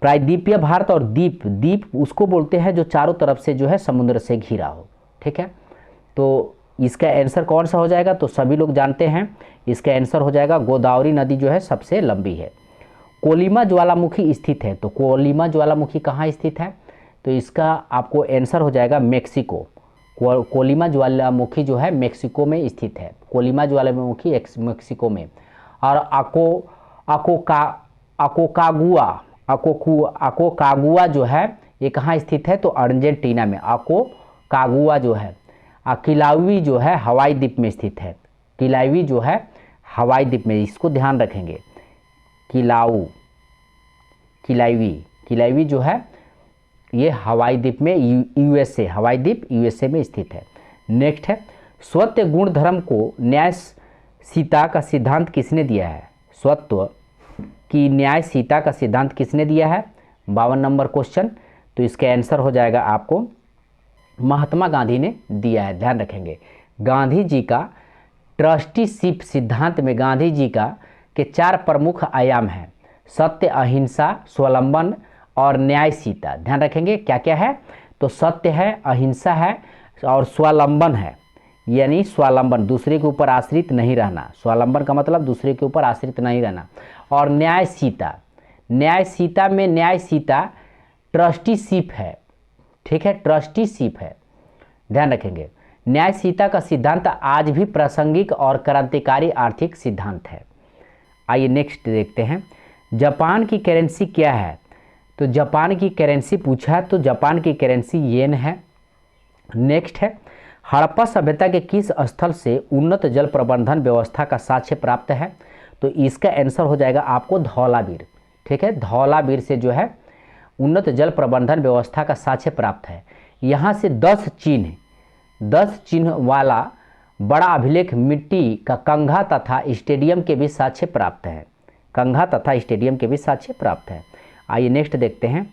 S1: प्रायद्वीपीय भारत और द्वीप उसको बोलते हैं जो चारों तरफ से जो है समुद्र से घिरा हो, ठीक है। तो इसका आंसर कौन सा हो जाएगा, तो सभी लोग जानते हैं इसका आंसर हो जाएगा गोदावरी नदी जो है सबसे लंबी है। कोलिमा ज्वालामुखी स्थित है, तो कोलिमा ज्वालामुखी कहाँ स्थित है, तो इसका आपको आंसर हो जाएगा मेक्सिको। कोलिमा ज्वालामुखी जो है मेक्सिको में स्थित है, कोलिमा ज्वालामुखी मेक्सिको में। और अकोकागुआ जो है ये कहाँ स्थित है, तो अर्जेंटीना में अकोकागुआ जो है। किलावी जो है हवाई द्वीप में स्थित है, किलावी जो है हवाई द्वीप में, इसको ध्यान रखेंगे। किलावी जो है ये हवाई द्वीप में यूएसए, हवाई द्वीप यूएसए में स्थित है। नेक्स्ट है स्वत्व गुण धर्म को न्यायशीलता का सिद्धांत किसने दिया है, स्वत्व की न्यायशीलता का सिद्धांत किसने दिया है, 52 नंबर क्वेश्चन। तो इसका आंसर हो जाएगा आपको महात्मा गांधी ने दिया है, ध्यान रखेंगे। गांधी जी का ट्रस्टीशिप सिद्धांत में गांधी जी का के 4 प्रमुख आयाम हैं, सत्य, अहिंसा, स्वावलंबन और न्यायशीलता। ध्यान रखेंगे क्या क्या है, तो सत्य है, अहिंसा है और स्वावलंबन है, यानी स्वावलंबन दूसरे के ऊपर आश्रित नहीं रहना, स्वावलंबन का मतलब दूसरे के ऊपर आश्रित नहीं रहना। और न्यायशीलता, न्यायशीलता में न्यायशीलता ट्रस्टीशिप है, ठीक है, ट्रस्टीशिप है, ध्यान रखेंगे। न्यायशीलता का सिद्धांत आज भी प्रासंगिक और क्रांतिकारी आर्थिक सिद्धांत है। आइए नेक्स्ट देखते हैं, जापान की करेंसी क्या है, तो जापान की करेंसी पूछा है, तो जापान की करेंसी येन है। नेक्स्ट है हड़प्पा सभ्यता के किस स्थल से उन्नत जल प्रबंधन व्यवस्था का साक्ष्य प्राप्त है, तो इसका आंसर हो जाएगा आपको धौलावीर, ठीक है, धौलावीर से जो है उन्नत जल प्रबंधन व्यवस्था का साक्ष्य प्राप्त है। यहाँ से 10 चिन्ह वाला बड़ा अभिलेख मिट्टी का कंघा तथा स्टेडियम के भी साक्ष्य प्राप्त है, कंघा तथा स्टेडियम के भी साक्ष्य प्राप्त है। आइए नेक्स्ट देखते हैं,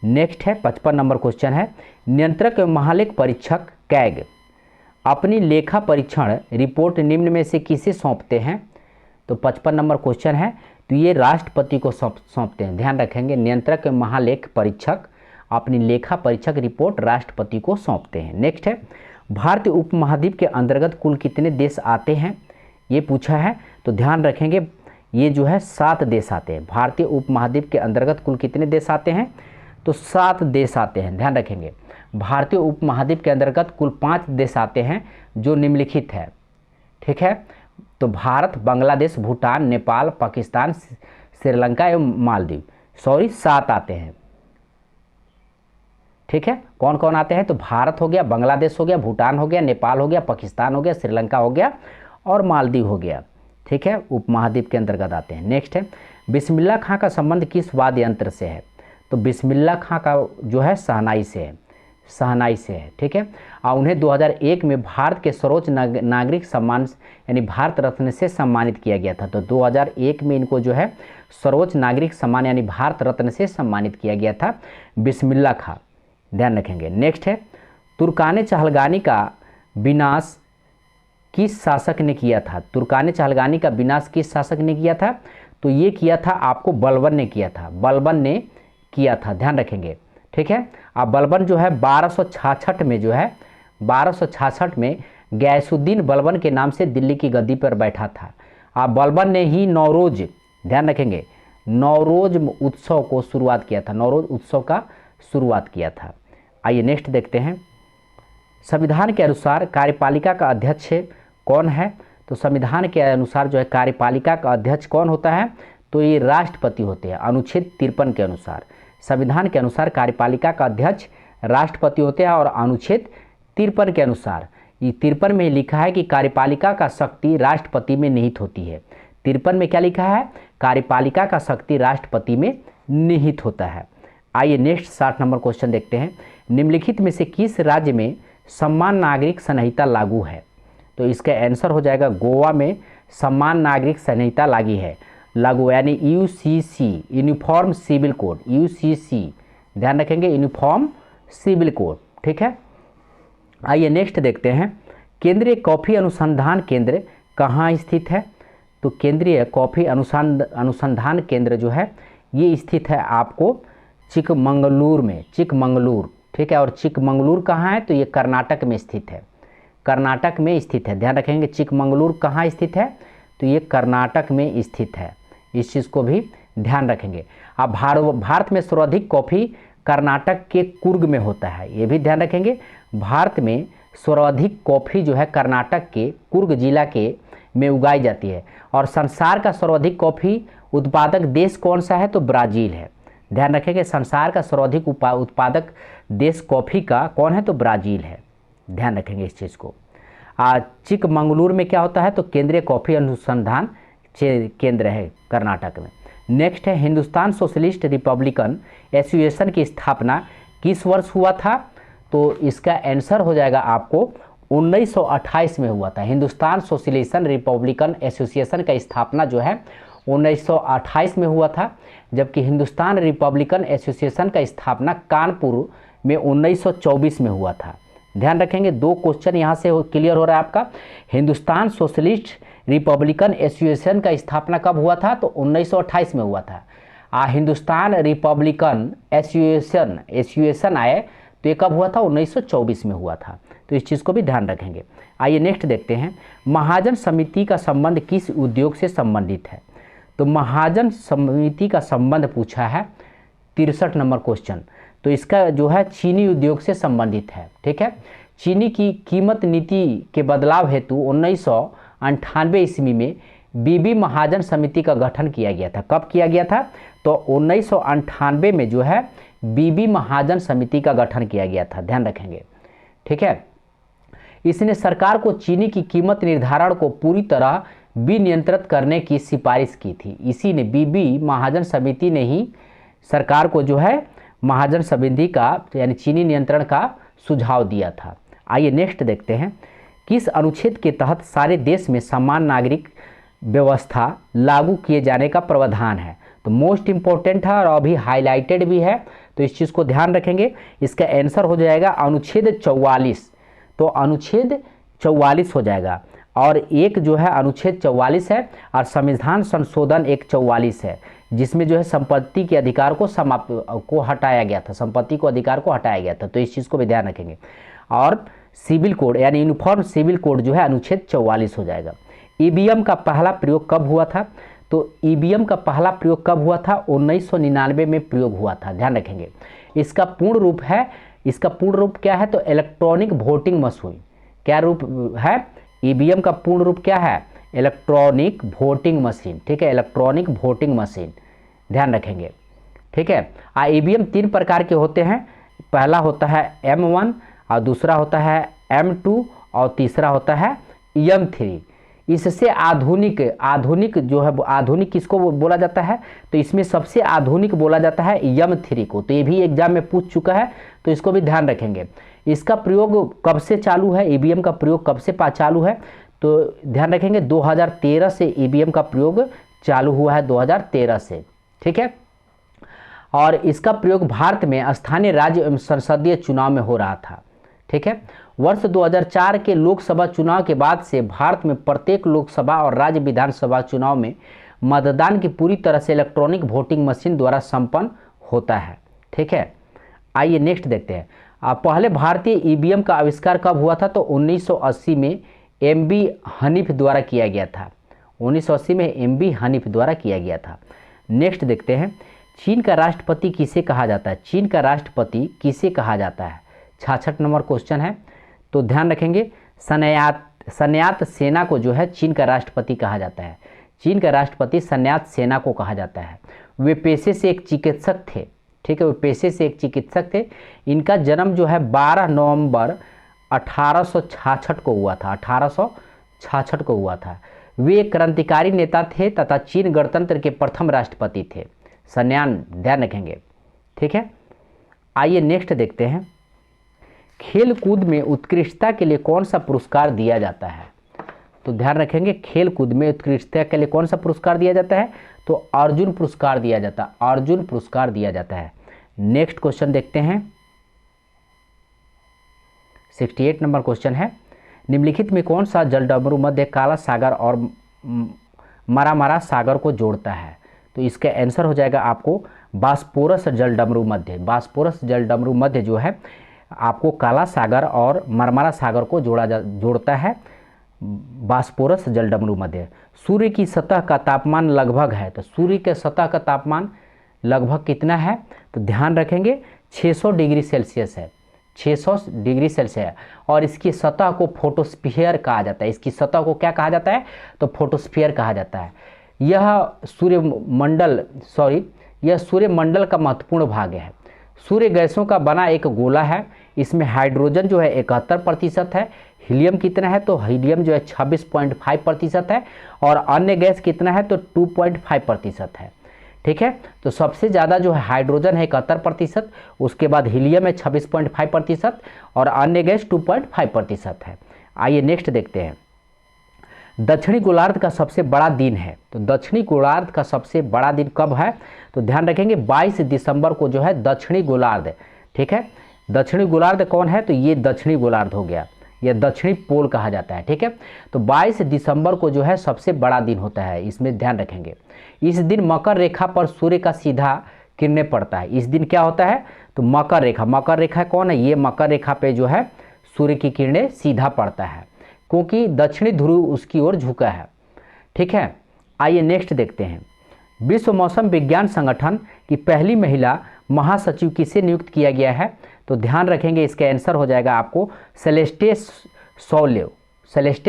S1: नेक्स्ट है 55 नंबर क्वेश्चन है, नियंत्रक एवं महालेख परीक्षक कैग अपनी लेखा परीक्षण रिपोर्ट निम्न में से किसे सौंपते हैं, तो 55 नंबर क्वेश्चन है, तो ये राष्ट्रपति को सौंपते हैं, ध्यान रखेंगे। नियंत्रक एवं महालेख परीक्षक अपनी लेखा परीक्षक रिपोर्ट राष्ट्रपति को सौंपते हैं। नेक्स्ट है भारतीय उपमहाद्वीप के अंतर्गत कुल कितने देश आते हैं, ये पूछा है, तो ध्यान रखेंगे ये जो है 7 देश आते हैं। भारतीय उपमहाद्वीप के अंतर्गत कुल कितने देश आते हैं, तो 7 देश आते हैं, ध्यान रखेंगे। भारतीय उपमहाद्वीप के अंतर्गत कुल 5 देश आते हैं जो निम्नलिखित है, ठीक है, तो भारत, बांग्लादेश, भूटान, नेपाल, पाकिस्तान, श्रीलंका एवं मालदीव, 7 आते हैं, ठीक है। कौन कौन आते हैं, तो भारत हो गया, बांग्लादेश हो गया, भूटान हो गया, नेपाल हो गया, पाकिस्तान हो गया, श्रीलंका हो गया और मालदीव हो गया, ठीक है, उपमहाद्वीप के अंतर्गत आते हैं। नेक्स्ट है बिस्मिल्लाह खां का संबंध किस वाद्य यंत्र से है, तो बिस्मिल्लाह खां का जो है शहनाई से है, शहनाई से है, ठीक है। और उन्हें 2001 में भारत के सर्वोच्च नागरिक सम्मान यानी भारत रत्न से सम्मानित किया गया था। तो 2001 में इनको जो है सर्वोच्च नागरिक सम्मान यानी भारत रत्न से सम्मानित किया गया था बिस्मिल्लाह खां, ध्यान रखेंगे। नेक्स्ट है तुर्कान चहलगानी का विनाश किस शासक ने किया था, तुर्कान चहलगानी का विनाश किस शासक ने किया था, तो ये किया था आपको बलबन ने किया था, बलबन ने किया था, ध्यान रखेंगे, ठीक है। अब बलबन जो है 1266 में जो है 1266 में गैसुद्दीन बलबन के नाम से दिल्ली की गद्दी पर बैठा था। अब बलबन ने ही नौरोज, ध्यान रखेंगे, नौरोज उत्सव को शुरुआत किया था, नौरोज उत्सव का शुरुआत किया था। आइए नेक्स्ट देखते हैं, संविधान के अनुसार कार्यपालिका का अध्यक्ष कौन है, तो संविधान के अनुसार जो है कार्यपालिका का अध्यक्ष कौन होता है, तो ये राष्ट्रपति होते हैं। अनुच्छेद 53 के अनुसार, संविधान के अनुसार कार्यपालिका का अध्यक्ष राष्ट्रपति होते हैं और अनुच्छेद 53 के अनुसार ये 53 में लिखा है कि कार्यपालिका का शक्ति राष्ट्रपति में निहित होती है। 53 में क्या लिखा है, कार्यपालिका का शक्ति राष्ट्रपति में निहित होता है। आइए नेक्स्ट 60 नंबर क्वेश्चन देखते हैं, निम्नलिखित में से किस राज्य में समान नागरिक संहिता लागू है, तो इसका आंसर हो जाएगा गोवा में समान नागरिक संहिता लागू यानी UCC, uniform civil code, UCC, ध्यान रखेंगे, यूनिफॉर्म सिविल कोड, ठीक है। आइए नेक्स्ट देखते हैं, केंद्रीय कॉफ़ी अनुसंधान केंद्र कहाँ स्थित है, तो केंद्रीय कॉफ़ी अनुसंधान केंद्र जो है ये स्थित है आपको चिकमंगलूर में, चिकमंगलूर, ठीक है। और चिकमंगलूर कहाँ है, तो ये कर्नाटक में स्थित है, कर्नाटक में स्थित है। ध्यान रखेंगे चिकमंगलुर कहाँ स्थित है, तो ये कर्नाटक में स्थित है। इस चीज़ को भी ध्यान रखेंगे। अब भारत में सर्वाधिक कॉफ़ी कर्नाटक के कुर्ग में होता है, ये भी ध्यान रखेंगे। भारत में सर्वाधिक कॉफ़ी जो है कर्नाटक के कुर्ग जिला के में उगाई जाती है। और संसार का सर्वाधिक कॉफ़ी उत्पादक देश कौन सा है, तो ब्राज़ील है। ध्यान रखेंगे संसार का सर्वाधिक उत्पादक देश कॉफ़ी का कौन है, तो ब्राज़ील है। ध्यान रखेंगे इस चीज़ को। चिकमंगलुर में क्या होता है, तो केंद्रीय कॉफ़ी अनुसंधान केंद्र है कर्नाटक में। नेक्स्ट है हिंदुस्तान सोशलिस्ट रिपब्लिकन एसोसिएशन की स्थापना किस वर्ष हुआ था, तो इसका आंसर हो जाएगा आपको 1928 में हुआ था। हिंदुस्तान सोशलिस्ट रिपब्लिकन एसोसिएशन का स्थापना जो है 1928 में हुआ था, जबकि हिंदुस्तान रिपब्लिकन एसोसिएशन का स्थापना कानपुर में 1924 में हुआ था। ध्यान रखेंगे 2 क्वेश्चन यहाँ से क्लियर हो रहा है आपका। हिंदुस्तान सोशलिस्ट रिपब्लिकन एसोसिएशन का स्थापना कब हुआ था, तो 1928 में हुआ था। हिंदुस्तान रिपब्लिकन एसोसिएशन आए तो ये कब हुआ था, 1924 में हुआ था। तो इस चीज़ को भी ध्यान रखेंगे। आइए नेक्स्ट देखते हैं, महाजन समिति का संबंध किस उद्योग से संबंधित है, तो महाजन समिति का संबंध पूछा है 63 नंबर क्वेश्चन। तो इसका जो है चीनी उद्योग से संबंधित है। ठीक है, चीनी की कीमत नीति के बदलाव हेतु 1998 ईस्वी में बीबी महाजन समिति का गठन किया गया था। कब किया गया था, तो 1998 में जो है बीबी महाजन समिति का गठन किया गया था। ध्यान रखेंगे। ठीक है, इसने सरकार को चीनी की कीमत निर्धारण को पूरी तरह विनियंत्रित करने की सिफारिश की थी। इसी ने बीबी महाजन समिति ने ही सरकार को जो है महाजन समिति का यानी चीनी नियंत्रण का सुझाव दिया था। आइए नेक्स्ट देखते हैं, किस अनुच्छेद के तहत सारे देश में समान नागरिक व्यवस्था लागू किए जाने का प्रावधान है, तो मोस्ट इम्पोर्टेंट है और अभी हाईलाइटेड भी है, तो इस चीज़ को ध्यान रखेंगे। इसका आंसर हो जाएगा अनुच्छेद 44। तो अनुच्छेद 44 हो जाएगा, और एक जो है अनुच्छेद 44 है और संविधान संशोधन एक 44 है, जिसमें जो है संपत्ति के अधिकार को हटाया गया था, संपत्ति को अधिकार को हटाया गया था। तो इस चीज़ को भी ध्यान रखेंगे। और सिविल कोड यानी यूनिफॉर्म सिविल कोड जो है अनुच्छेद 44 हो जाएगा। ईवीएम का पहला प्रयोग कब हुआ था, तो ईवीएम का पहला प्रयोग कब हुआ था, 1999 में प्रयोग हुआ था। ध्यान रखेंगे। इसका पूर्ण रूप क्या है, तो इलेक्ट्रॉनिक वोटिंग मशीन। क्या रूप है, ईवीएम का पूर्ण रूप क्या है, इलेक्ट्रॉनिक वोटिंग मशीन। ठीक है, इलेक्ट्रॉनिक वोटिंग मशीन। ध्यान रखेंगे। ठीक है, ईवीएम 3 प्रकार के होते हैं। पहला होता है M1 और दूसरा होता है M2 और तीसरा होता है M3। इससे आधुनिक जो है आधुनिक किसको बोला जाता है, तो इसमें सबसे आधुनिक बोला जाता है M3 को। तो ये भी एग्जाम में पूछ चुका है, तो इसको भी ध्यान रखेंगे। इसका प्रयोग कब से चालू है, ईवीएम का प्रयोग कब से चालू है, तो ध्यान रखेंगे 2013 से ईवीएम का प्रयोग चालू हुआ है, 2013 से। ठीक है, और इसका प्रयोग भारत में स्थानीय राज्य एवं संसदीय चुनाव में हो रहा था। ठीक है, वर्ष 2004 के लोकसभा चुनाव के बाद से भारत में प्रत्येक लोकसभा और राज्य विधानसभा चुनाव में मतदान की पूरी तरह से इलेक्ट्रॉनिक वोटिंग मशीन द्वारा संपन्न होता है। ठीक है, आइए नेक्स्ट देखते हैं। पहले भारतीय ईवीएम का आविष्कार कब हुआ था, तो 1980 में एमबी हनीफ द्वारा किया गया था। 1980 में एमबी हनीफ द्वारा किया गया था। नेक्स्ट देखते हैं, चीन का राष्ट्रपति किसे कहा जाता है, चीन का राष्ट्रपति किसे कहा जाता है, 66 नंबर क्वेश्चन है। तो ध्यान रखेंगे सन्यात सेना को जो है चीन का राष्ट्रपति कहा जाता है। चीन का राष्ट्रपति सन्यात सेना को कहा जाता है। वे पेशे से एक चिकित्सक थे। ठीक है, वे पेशे से एक चिकित्सक थे। इनका जन्म जो है 12 नवंबर 1866 को हुआ था, 1866 को हुआ था। वे एक क्रांतिकारी नेता थे तथा चीन गणतंत्र के प्रथम राष्ट्रपति थे। सन्यान ध्यान रखेंगे। ठीक है, आइए नेक्स्ट देखते हैं, खेल कूद में उत्कृष्टता के लिए कौन सा पुरस्कार दिया जाता है, तो ध्यान रखेंगे खेल कूद में उत्कृष्टता के लिए कौन सा पुरस्कार दिया जाता है, तो अर्जुन पुरस्कार दिया जाता है, अर्जुन पुरस्कार दिया जाता है। नेक्स्ट क्वेश्चन देखते हैं, 68 नंबर क्वेश्चन है, निम्नलिखित में कौन सा जलडमरू मध्य काला सागर और मारामारा सागर को जोड़ता है, तो इसका आंसर हो जाएगा आपको बास्पोरस जलडमरू मध्य। बास्पोरस जलडमरू मध्य जो है आपको काला सागर और मरमरा सागर को जोड़ता है बास्पोरस जलडमरू मध्य। सूर्य की सतह का तापमान लगभग है, तो सूर्य के सतह का तापमान लगभग कितना है, तो ध्यान रखेंगे 600 डिग्री सेल्सियस है, 600 डिग्री सेल्सियस है। और इसकी सतह को फोटोस्फीयर कहा जाता है। इसकी सतह को क्या कहा जाता है, तो फोटोस्फीयर कहा जाता है। यह सूर्यमंडल का महत्वपूर्ण भाग है। सूर्य गैसों का बना एक गोला है। इसमें हाइड्रोजन जो है 71% है, हीलियम कितना है, तो हीलियम जो है 26.5% है, और अन्य गैस कितना है, तो 2.5% है। ठीक है, तो सबसे ज़्यादा जो है हाइड्रोजन है 71%, उसके बाद हीलियम है 26.5% और अन्य गैस 2.5% है। आइए नेक्स्ट देखते हैं। दक्षिणी गोलार्ध का सबसे बड़ा दिन है, तो दक्षिणी गोलार्ध का सबसे बड़ा दिन कब है, तो ध्यान रखेंगे 22 दिसंबर को जो है दक्षिणी गोलार्ध। ठीक है, दक्षिणी गोलार्ध कौन है, तो ये दक्षिणी गोलार्ध हो गया, यह दक्षिणी पोल कहा जाता है। ठीक है, तो 22 दिसंबर को जो है सबसे बड़ा दिन होता है, इसमें ध्यान रखेंगे। इस दिन मकर रेखा पर सूर्य का सीधा किरणें पड़ता है। इस दिन क्या होता है, तो मकर रेखा कौन है, ये मकर रेखा पे जो है सूर्य की किरणें सीधा पड़ता है, क्योंकि दक्षिणी ध्रुव उसकी ओर झुका है। ठीक है, आइए नेक्स्ट देखते हैं। विश्व मौसम विज्ञान संगठन की पहली महिला महासचिव किसे नियुक्त किया गया है, तो ध्यान रखेंगे इसका आंसर हो जाएगा आपको सेलेस्टे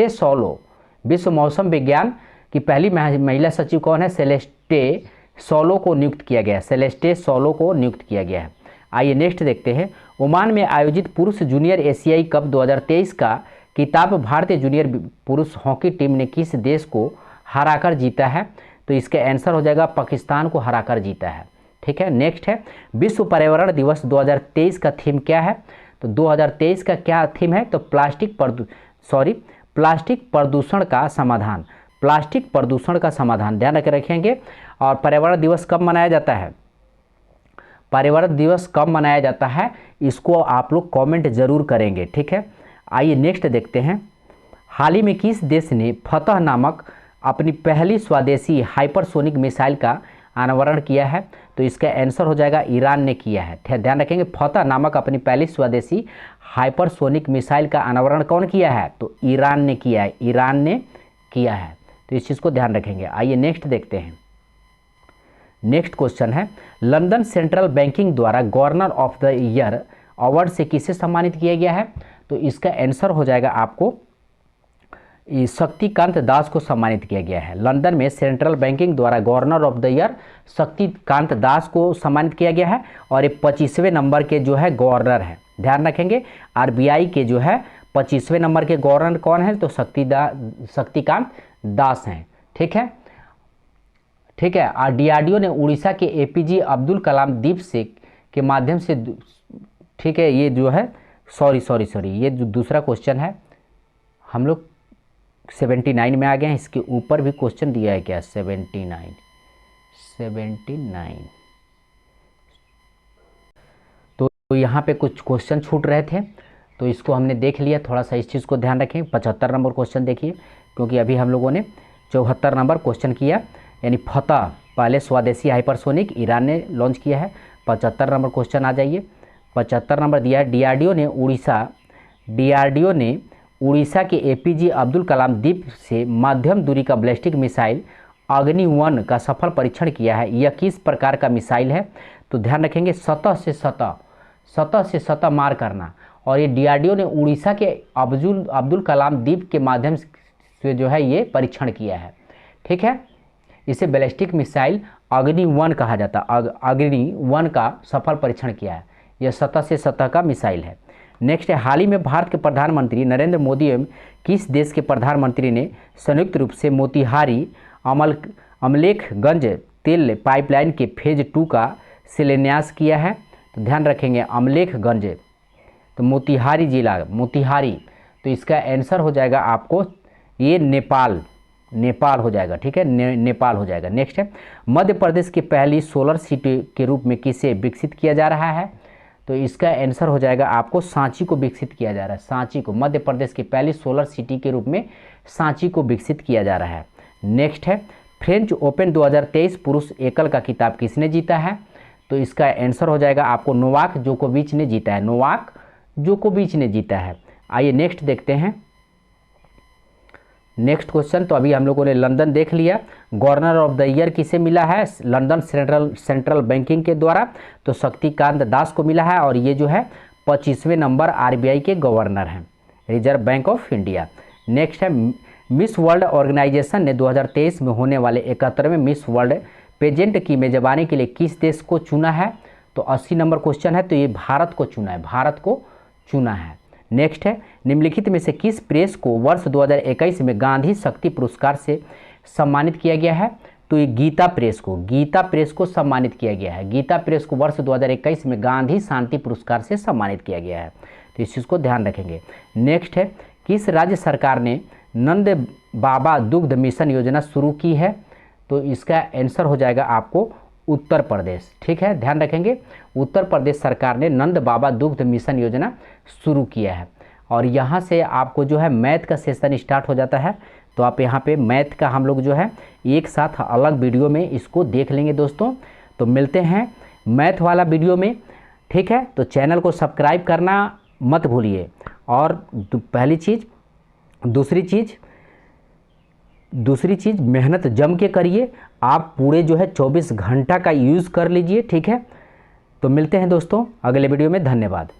S1: सॉलो। विश्व मौसम विज्ञान की पहली महिला सचिव कौन है, सेलेस्टे सॉलो को नियुक्त किया गया है, सेलेस्टे सॉलो को नियुक्त किया गया है। आइए नेक्स्ट देखते हैं। ओमान में आयोजित पुरुष जूनियर एशियाई कप 2023 का खिताब भारतीय जूनियर पुरुष हॉकी टीम ने किस देश को हराकर जीता है, तो इसका आंसर हो जाएगा पाकिस्तान को हराकर जीता है। ठीक है, नेक्स्ट है विश्व पर्यावरण दिवस 2023 का थीम क्या है, तो 2023 का क्या थीम है, तो प्लास्टिक प्रदूषण का समाधान, प्लास्टिक प्रदूषण का समाधान ध्यान रखेंगे। और पर्यावरण दिवस कब मनाया जाता है, पर्यावरण दिवस कब मनाया जाता है, इसको आप लोग कमेंट जरूर करेंगे। ठीक है, आइए नेक्स्ट देखते हैं। हाल ही में किस देश ने फतह नामक अपनी पहली स्वदेशी हाइपरसोनिक मिसाइल का अनावरण किया है, तो इसका आंसर हो जाएगा ईरान ने किया है। ध्यान रखेंगे फतह नामक अपनी पहली स्वदेशी हाइपरसोनिक मिसाइल का अनावरण कौन किया है, तो ईरान ने किया है, ईरान ने किया है, तो इस चीज़ को ध्यान रखेंगे। आइए नेक्स्ट देखते हैं। नेक्स्ट क्वेश्चन है लंदन सेंट्रल बैंकिंग द्वारा governor of the year award से किसे सम्मानित किया गया है, तो इसका आंसर हो जाएगा आपको शक्तिकांत दास को सम्मानित किया गया है। लंदन में सेंट्रल बैंकिंग द्वारा governor of the year Shaktikanta Das को सम्मानित किया गया है, और ये 25वें नंबर के जो है गवर्नर हैं। ध्यान रखेंगे आरबीआई के जो है 25वें नंबर के गवर्नर कौन है, तो शक्तिकांत दास हैं। ठीक है, ठीक है। और डीआरडीओ ने उड़ीसा के एपीजे अब्दुल कलाम द्वीप से के माध्यम से, ठीक है, ये जो है सॉरी ये जो दूसरा क्वेश्चन है, हम लोग 79 में आ गए हैं। इसके ऊपर भी क्वेश्चन दिया है क्या, 79 तो यहाँ पे कुछ क्वेश्चन छूट रहे थे, तो इसको हमने देख लिया। थोड़ा सा इस चीज़ को ध्यान रखें। 75 नंबर क्वेश्चन देखिए, क्योंकि अभी हम लोगों ने 74 नंबर क्वेश्चन किया, यानी फतह पहले स्वदेशी हाइपरसोनिक ईरान ने लॉन्च किया है। 75 नंबर क्वेश्चन आ जाइए। 75 नंबर दिया है डीआरडीओ ने उड़ीसा के एपीजे अब्दुल कलाम द्वीप से मध्यम दूरी का बैलिस्टिक मिसाइल अग्नि-1 का सफल परीक्षण किया है। यह किस प्रकार का मिसाइल है, तो ध्यान रखेंगे सतह से सतह मार करना। और ये डीआरडीओ ने उड़ीसा के अब्दुल कलाम द्वीप के माध्यम से जो है ये परीक्षण किया है। ठीक है, इसे बैलिस्टिक मिसाइल अग्नि-1 कहा जाता है। अग्नि-1 का सफल परीक्षण किया है। यह सतह से सतह का मिसाइल है। नेक्स्ट है हाल ही में भारत के प्रधानमंत्री नरेंद्र मोदी एवं किस देश के प्रधानमंत्री ने संयुक्त रूप से मोतिहारी अमलेखगंज तेल पाइपलाइन के फेज 2 का शिलान्यास किया है। तो ध्यान रखेंगे अमलेखगंज, तो मोतिहारी जिला मोतिहारी, तो इसका आंसर हो जाएगा आपको ये नेपाल हो जाएगा। ठीक है, नेपाल हो जाएगा। नेक्स्ट है मध्य प्रदेश की पहली सोलर सिटी के रूप में किसे विकसित किया जा रहा है, तो इसका आंसर हो जाएगा आपको सांची को विकसित किया जा रहा है। सांची को मध्य प्रदेश की पहली सोलर सिटी के रूप में सांची को विकसित किया जा रहा है। नेक्स्ट है फ्रेंच ओपन 2023 पुरुष एकल का खिताब किसने जीता है, तो इसका आंसर हो जाएगा आपको नोवाक जोकोविच ने जीता है। नोवाक जोकोविच ने जीता है। आइए नेक्स्ट देखते हैं नेक्स्ट क्वेश्चन। तो अभी हम लोगों ने लंदन देख लिया। गवर्नर ऑफ द ईयर किसे मिला है लंदन सेंट्रल बैंकिंग के द्वारा? तो शक्तिकांत दास को मिला है और ये जो है 25वें नंबर आरबीआई के गवर्नर हैं, reserve bank of India. Next है मिस वर्ल्ड ऑर्गेनाइजेशन ने 2023 में होने वाले 71वें मिस वर्ल्ड पेजेंट की मेजबानी के लिए किस देश को चुना है? तो 80 नंबर क्वेश्चन है। तो ये भारत को चुना है, भारत को चुना है। नेक्स्ट है निम्नलिखित में से किस प्रेस को वर्ष 2021 में गांधी शक्ति पुरस्कार से सम्मानित किया गया है? तो ये गीता प्रेस को सम्मानित किया गया है। गीता प्रेस को वर्ष 2021 में गांधी शांति पुरस्कार से सम्मानित किया गया है, तो इस चीज़ को ध्यान रखेंगे। नेक्स्ट है किस राज्य सरकार ने नंद बाबा दुग्ध मिशन योजना शुरू की है? तो इसका आंसर हो जाएगा आपको उत्तर प्रदेश। ठीक है, ध्यान रखेंगे, उत्तर प्रदेश सरकार ने नंद बाबा दुग्ध मिशन योजना शुरू किया है। और यहाँ से आपको जो है मैथ का सेशन स्टार्ट हो जाता है, तो आप यहाँ पे मैथ का हम लोग जो है एक साथ अलग वीडियो में इसको देख लेंगे दोस्तों। तो मिलते हैं मैथ वाला वीडियो में, ठीक है। तो चैनल को सब्सक्राइब करना मत भूलिए। और पहली चीज़, दूसरी चीज़ मेहनत जम के करिए, आप पूरे जो है 24 घंटा का यूज़ कर लीजिए, ठीक है। तो मिलते हैं दोस्तों अगले वीडियो में, धन्यवाद।